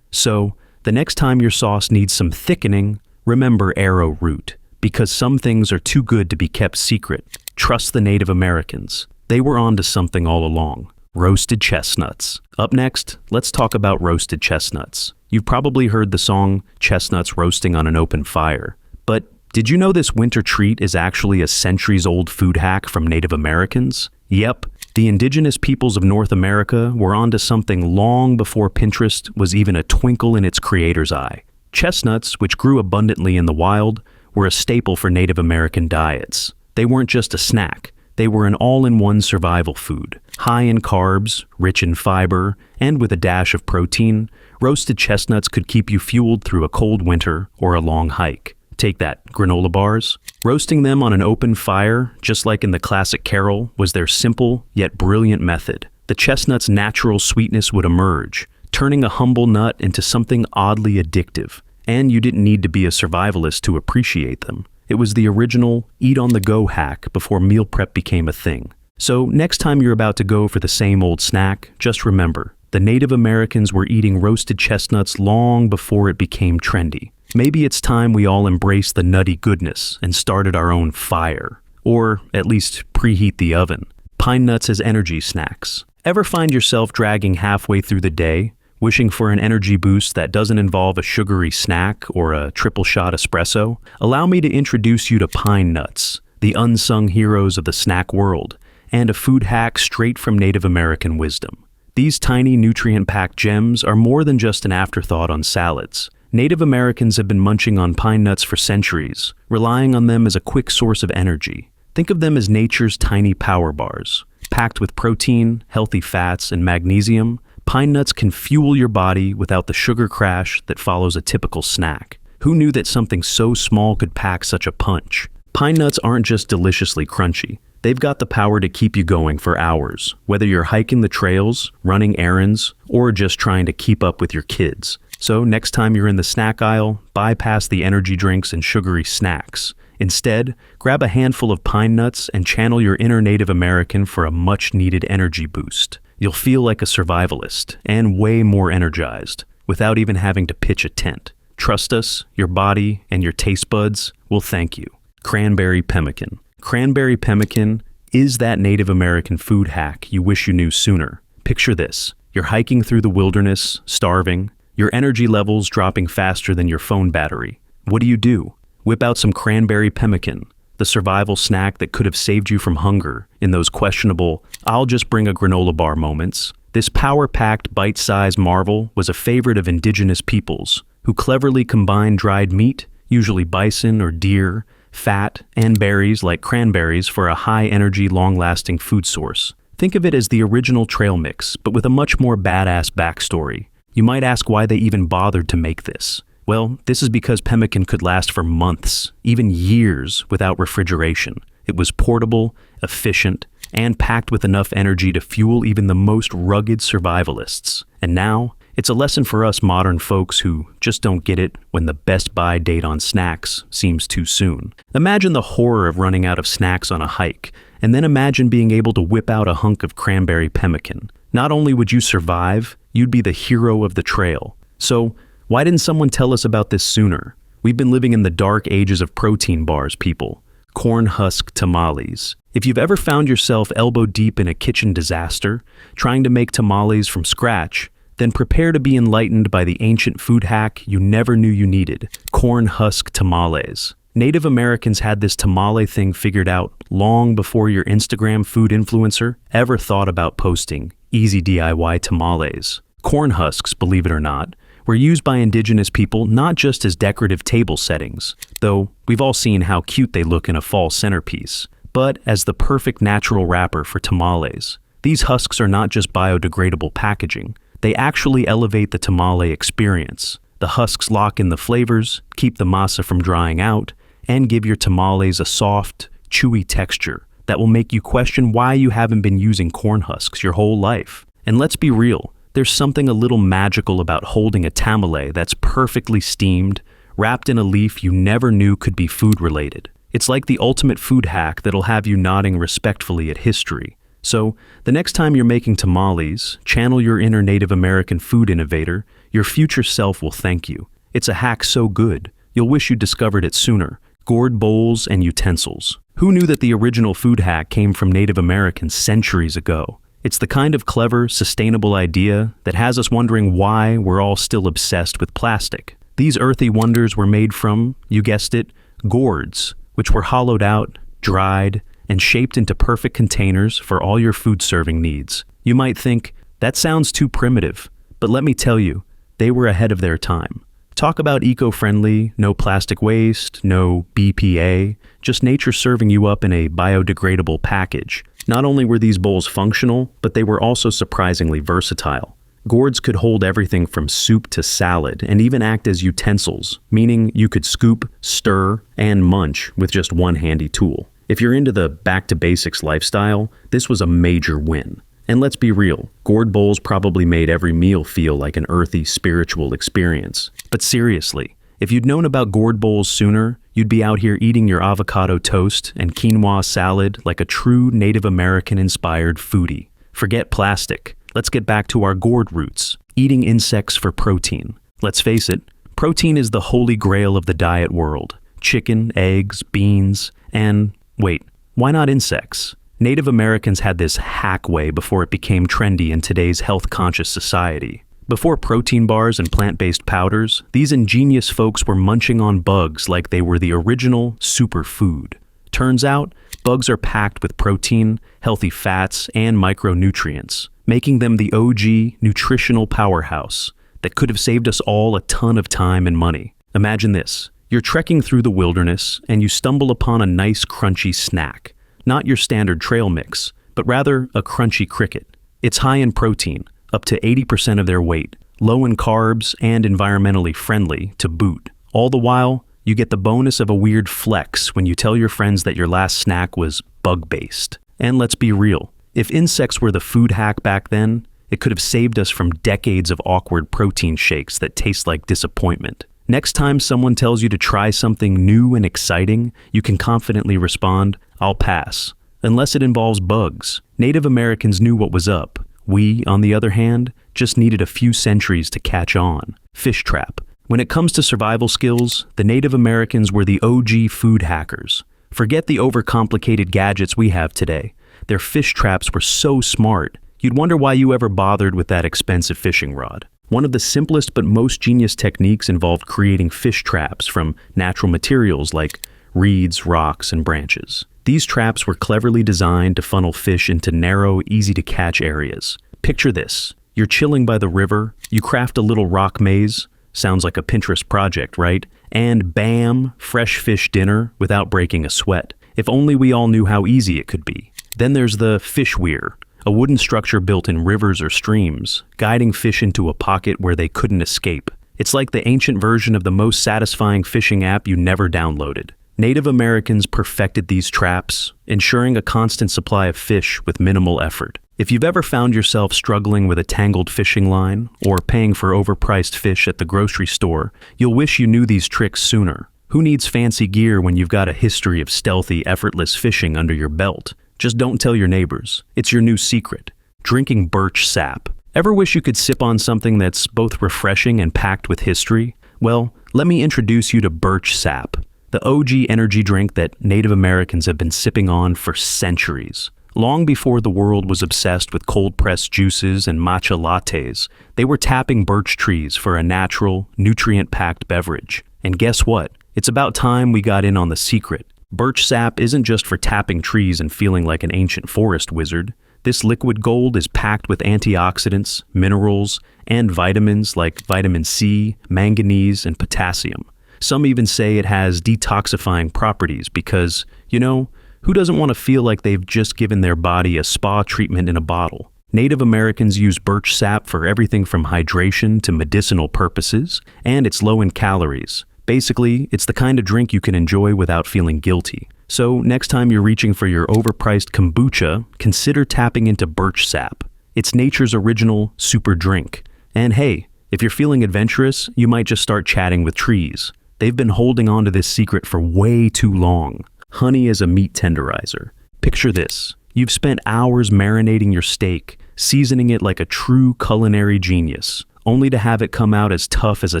So, the next time your sauce needs some thickening, remember arrowroot, because some things are too good to be kept secret. Trust the Native Americans. They were onto something all along. Roasted chestnuts. Up next, let's talk about roasted chestnuts. You've probably heard the song "Chestnuts Roasting on an Open Fire." But did you know this winter treat is actually a centuries-old food hack from Native Americans? Yep, the indigenous peoples of North America were onto something long before Pinterest was even a twinkle in its creator's eye. Chestnuts, which grew abundantly in the wild, were a staple for Native American diets. They weren't just a snack. They were an all-in-one survival food. High in carbs, rich in fiber, and with a dash of protein, roasted chestnuts could keep you fueled through a cold winter or a long hike. Take that, granola bars. Roasting them on an open fire, just like in the classic carol, was their simple yet brilliant method. The chestnut's natural sweetness would emerge, turning a humble nut into something oddly addictive. And you didn't need to be a survivalist to appreciate them. It was the original eat-on-the-go hack before meal prep became a thing. So next time you're about to go for the same old snack, just remember, the Native Americans were eating roasted chestnuts long before it became trendy. Maybe it's time we all embrace the nutty goodness and started our own fire. Or at least preheat the oven. Pine nuts as energy snacks. Ever find yourself dragging halfway through the day, wishing for an energy boost that doesn't involve a sugary snack or a triple shot espresso? Allow me to introduce you to pine nuts, the unsung heroes of the snack world, and a food hack straight from Native American wisdom. These tiny nutrient-packed gems are more than just an afterthought on salads. Native Americans have been munching on pine nuts for centuries, relying on them as a quick source of energy. Think of them as nature's tiny power bars. Packed with protein, healthy fats, and magnesium, pine nuts can fuel your body without the sugar crash that follows a typical snack. Who knew that something so small could pack such a punch? Pine nuts aren't just deliciously crunchy. They've got the power to keep you going for hours, whether you're hiking the trails, running errands, or just trying to keep up with your kids. So next time you're in the snack aisle, bypass the energy drinks and sugary snacks. Instead, grab a handful of pine nuts and channel your inner Native American for a much-needed energy boost. You'll feel like a survivalist and way more energized without even having to pitch a tent. Trust us, your body and your taste buds will thank you. Cranberry pemmican. Cranberry pemmican is that Native American food hack you wish you knew sooner. Picture this. You're hiking through the wilderness, starving, your energy levels dropping faster than your phone battery. What do? Whip out some cranberry pemmican, the survival snack that could have saved you from hunger in those questionable, "I'll just bring a granola bar" moments. This power-packed, bite-sized marvel was a favorite of indigenous peoples, who cleverly combined dried meat, usually bison or deer, fat, and berries like cranberries for a high-energy, long-lasting food source. Think of it as the original trail mix, but with a much more badass backstory. You might ask why they even bothered to make this. Well, this is because pemmican could last for months, even years, without refrigeration. It was portable, efficient, and packed with enough energy to fuel even the most rugged survivalists. And now, it's a lesson for us modern folks who just don't get it when the best buy date on snacks seems too soon. Imagine the horror of running out of snacks on a hike, and then imagine being able to whip out a hunk of cranberry pemmican. Not only would you survive, you'd be the hero of the trail. So, why didn't someone tell us about this sooner? We've been living in the dark ages of protein bars, people. Corn husk tamales. If you've ever found yourself elbow deep in a kitchen disaster, trying to make tamales from scratch, then prepare to be enlightened by the ancient food hack you never knew you needed: corn husk tamales. Native Americans had this tamale thing figured out long before your Instagram food influencer ever thought about posting easy DIY tamales. Corn husks, believe it or not, were used by indigenous people not just as decorative table settings, though we've all seen how cute they look in a fall centerpiece, but as the perfect natural wrapper for tamales. These husks are not just biodegradable packaging. They actually elevate the tamale experience. The husks lock in the flavors, keep the masa from drying out, and give your tamales a soft, chewy texture that will make you question why you haven't been using corn husks your whole life. And let's be real, there's something a little magical about holding a tamale that's perfectly steamed, wrapped in a leaf you never knew could be food-related. It's like the ultimate food hack that'll have you nodding respectfully at history. So, the next time you're making tamales, channel your inner Native American food innovator. Your future self will thank you. It's a hack so good, you'll wish you discovered it sooner. Gourd bowls and utensils. Who knew that the original food hack came from Native Americans centuries ago? It's the kind of clever, sustainable idea that has us wondering why we're all still obsessed with plastic. These earthy wonders were made from, you guessed it, gourds, which were hollowed out, dried, and shaped into perfect containers for all your food serving needs. You might think, that sounds too primitive, but let me tell you, they were ahead of their time. Talk about eco-friendly, no plastic waste, no BPA, just nature serving you up in a biodegradable package. Not only were these bowls functional, but they were also surprisingly versatile. Gourds could hold everything from soup to salad and even act as utensils, meaning you could scoop, stir, and munch with just one handy tool. If you're into the back-to-basics lifestyle, this was a major win. And let's be real, gourd bowls probably made every meal feel like an earthy, spiritual experience. But seriously, if you'd known about gourd bowls sooner, you'd be out here eating your avocado toast and quinoa salad like a true Native American-inspired foodie. Forget plastic. Let's get back to our gourd roots, eating insects for protein. Let's face it, protein is the holy grail of the diet world. Chicken, eggs, beans, and wait, why not insects? Native Americans had this hack way before it became trendy in today's health-conscious society. Before protein bars and plant-based powders, these ingenious folks were munching on bugs like they were the original superfood. Turns out, bugs are packed with protein, healthy fats, and micronutrients, making them the OG nutritional powerhouse that could have saved us all a ton of time and money. Imagine this. You're trekking through the wilderness and you stumble upon a nice crunchy snack. Not your standard trail mix, but rather a crunchy cricket. It's high in protein, up to 80% of their weight, low in carbs, and environmentally friendly to boot. All the while, you get the bonus of a weird flex when you tell your friends that your last snack was bug-based. And let's be real, if insects were the food hack back then, it could have saved us from decades of awkward protein shakes that taste like disappointment. Next time someone tells you to try something new and exciting, you can confidently respond, "I'll pass," unless it involves bugs. Native Americans knew what was up. We, on the other hand, just needed a few centuries to catch on. Fish trap. When it comes to survival skills, the Native Americans were the OG food hackers. Forget the overcomplicated gadgets we have today. Their fish traps were so smart, you'd wonder why you ever bothered with that expensive fishing rod. One of the simplest but most genius techniques involved creating fish traps from natural materials like reeds, rocks, and branches. These traps were cleverly designed to funnel fish into narrow, easy-to-catch areas. Picture this. You're chilling by the river, you craft a little rock maze, sounds like a Pinterest project, right? And bam, fresh fish dinner without breaking a sweat. If only we all knew how easy it could be. Then there's the fish weir, a wooden structure built in rivers or streams, guiding fish into a pocket where they couldn't escape. It's like the ancient version of the most satisfying fishing app you never downloaded. Native Americans perfected these traps, ensuring a constant supply of fish with minimal effort. If you've ever found yourself struggling with a tangled fishing line or paying for overpriced fish at the grocery store, you'll wish you knew these tricks sooner. Who needs fancy gear when you've got a history of stealthy, effortless fishing under your belt? Just don't tell your neighbors. It's your new secret. Drinking birch sap. Ever wish you could sip on something that's both refreshing and packed with history? Well, let me introduce you to birch sap, the OG energy drink that Native Americans have been sipping on for centuries. Long before the world was obsessed with cold-pressed juices and matcha lattes, they were tapping birch trees for a natural, nutrient-packed beverage. And guess what? It's about time we got in on the secret. Birch sap isn't just for tapping trees and feeling like an ancient forest wizard. This liquid gold is packed with antioxidants, minerals, and vitamins like vitamin C, manganese, and potassium. Some even say it has detoxifying properties because, who doesn't want to feel like they've just given their body a spa treatment in a bottle? Native Americans use birch sap for everything from hydration to medicinal purposes, and it's low in calories. Basically, it's the kind of drink you can enjoy without feeling guilty. So next time you're reaching for your overpriced kombucha, consider tapping into birch sap. It's nature's original super drink. And hey, if you're feeling adventurous, you might just start chatting with trees. They've been holding on to this secret for way too long. Honey as a meat tenderizer. Picture this. You've spent hours marinating your steak, seasoning it like a true culinary genius, only to have it come out as tough as a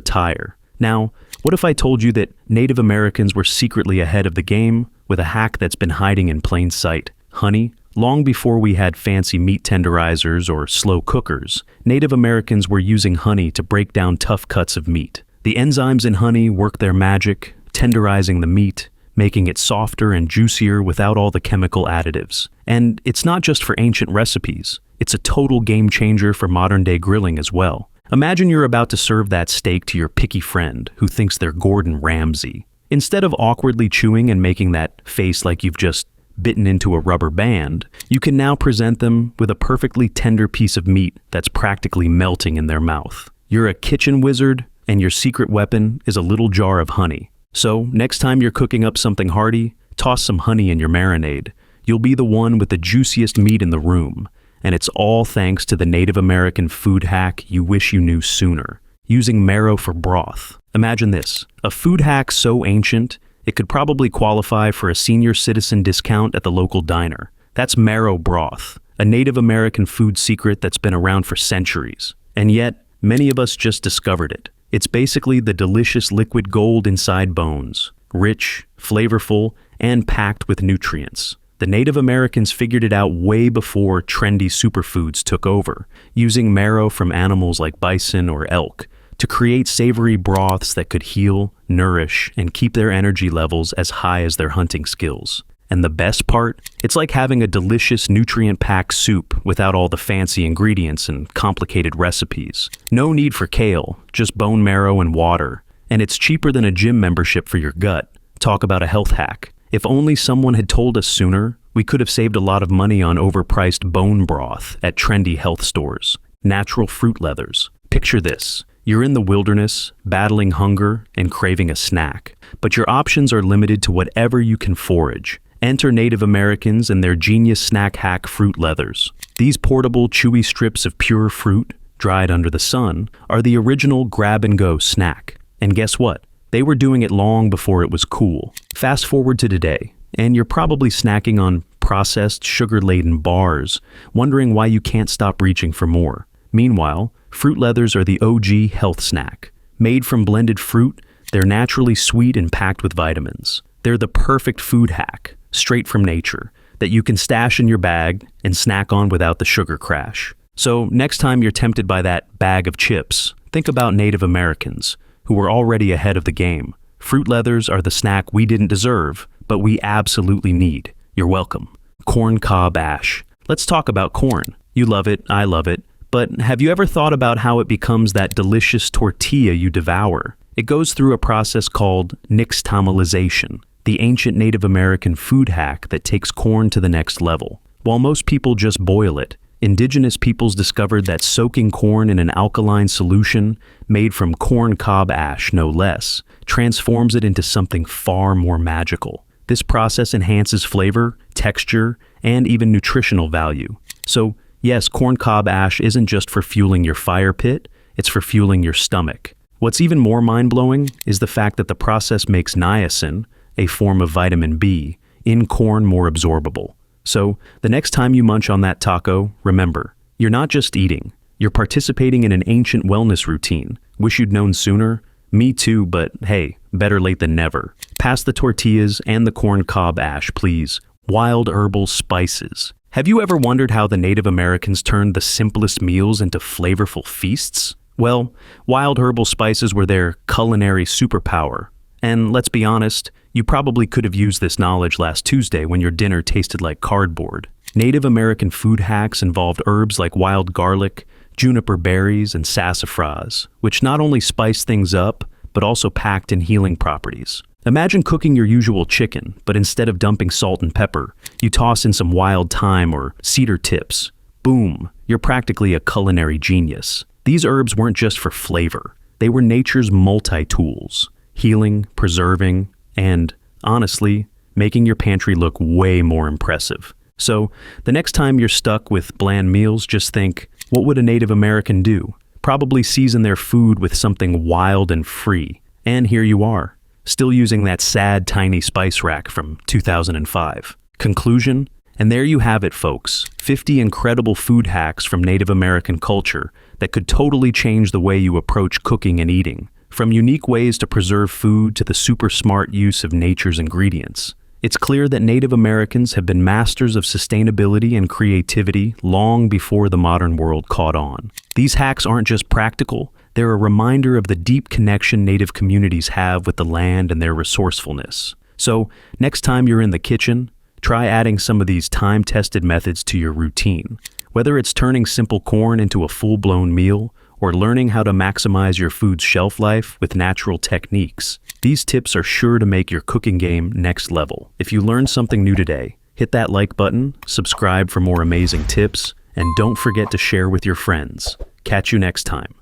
tire. Now, what if I told you that Native Americans were secretly ahead of the game with a hack that's been hiding in plain sight? Honey? Long before we had fancy meat tenderizers or slow cookers, Native Americans were using honey to break down tough cuts of meat. The enzymes in honey work their magic, tenderizing the meat, making it softer and juicier without all the chemical additives. And it's not just for ancient recipes. It's a total game changer for modern-day grilling as well. Imagine you're about to serve that steak to your picky friend who thinks they're Gordon Ramsay. Instead of awkwardly chewing and making that face like you've just bitten into a rubber band, you can now present them with a perfectly tender piece of meat that's practically melting in their mouth. You're a kitchen wizard, and your secret weapon is a little jar of honey. So, next time you're cooking up something hearty, toss some honey in your marinade. You'll be the one with the juiciest meat in the room. And it's all thanks to the Native American food hack you wish you knew sooner. Using marrow for broth. Imagine this, a food hack so ancient, it could probably qualify for a senior citizen discount at the local diner. That's marrow broth, a Native American food secret that's been around for centuries. And yet, many of us just discovered it. It's basically the delicious liquid gold inside bones, rich, flavorful, and packed with nutrients. The Native Americans figured it out way before trendy superfoods took over, using marrow from animals like bison or elk to create savory broths that could heal, nourish, and keep their energy levels as high as their hunting skills. And the best part? It's like having a delicious nutrient-packed soup without all the fancy ingredients and complicated recipes. No need for kale, just bone marrow and water. And it's cheaper than a gym membership for your gut. Talk about a health hack. If only someone had told us sooner, we could have saved a lot of money on overpriced bone broth at trendy health stores. Natural fruit leathers. Picture this. You're in the wilderness, battling hunger and craving a snack. But your options are limited to whatever you can forage. Enter Native Americans and their genius snack hack fruit leathers. These portable, chewy strips of pure fruit, dried under the sun, are the original grab-and-go snack. And guess what? They were doing it long before it was cool. Fast forward to today, and you're probably snacking on processed, sugar-laden bars, wondering why you can't stop reaching for more. Meanwhile, fruit leathers are the OG health snack. Made from blended fruit, they're naturally sweet and packed with vitamins. They're the perfect food hack, straight from nature, that you can stash in your bag and snack on without the sugar crash. So next time you're tempted by that bag of chips, think about Native Americans, who were already ahead of the game. Fruit leathers are the snack we didn't deserve, but we absolutely need. You're welcome. Corn cob ash. Let's talk about corn. You love it, I love it, But have you ever thought about how it becomes that delicious tortilla you devour? It goes through a process called nixtamalization, the ancient Native American food hack that takes corn to the next level. While most people just boil it, indigenous peoples discovered that soaking corn in an alkaline solution, made from corn cob ash no less, transforms it into something far more magical. This process enhances flavor, texture, and even nutritional value. So, yes, corn cob ash isn't just for fueling your fire pit, it's for fueling your stomach. What's even more mind-blowing is the fact that the process makes niacin, a form of vitamin B, in corn more absorbable. So, the next time you munch on that taco, remember, you're not just eating, you're participating in an ancient wellness routine. Wish you'd known sooner? Me too, but hey, better late than never. Pass the tortillas and the corn cob ash, please. Wild herbal spices. Have you ever wondered how the Native Americans turned the simplest meals into flavorful feasts? Well, wild herbal spices were their culinary superpower. And let's be honest, you probably could have used this knowledge last Tuesday when your dinner tasted like cardboard. Native American food hacks involved herbs like wild garlic, juniper berries, and sassifras, which not only spiced things up, but also packed in healing properties. Imagine cooking your usual chicken, but instead of dumping salt and pepper, you toss in some wild thyme or cedar tips. Boom, you're practically a culinary genius. These herbs weren't just for flavor. They were nature's multi-tools, healing, preserving, and, honestly, making your pantry look way more impressive. So, the next time you're stuck with bland meals, just think, what would a Native American do? Probably season their food with something wild and free. And here you are, still using that sad tiny spice rack from 2005. Conclusion? And there you have it, folks. 50 incredible food hacks from Native American culture that could totally change the way you approach cooking and eating. From unique ways to preserve food to the super smart use of nature's ingredients. It's clear that Native Americans have been masters of sustainability and creativity long before the modern world caught on. These hacks aren't just practical, they're a reminder of the deep connection Native communities have with the land and their resourcefulness. So, next time you're in the kitchen, try adding some of these time-tested methods to your routine. Whether it's turning simple corn into a full-blown meal, or learning how to maximize your food's shelf life with natural techniques, these tips are sure to make your cooking game next level. If you learned something new today, hit that like button, subscribe for more amazing tips, and don't forget to share with your friends. Catch you next time.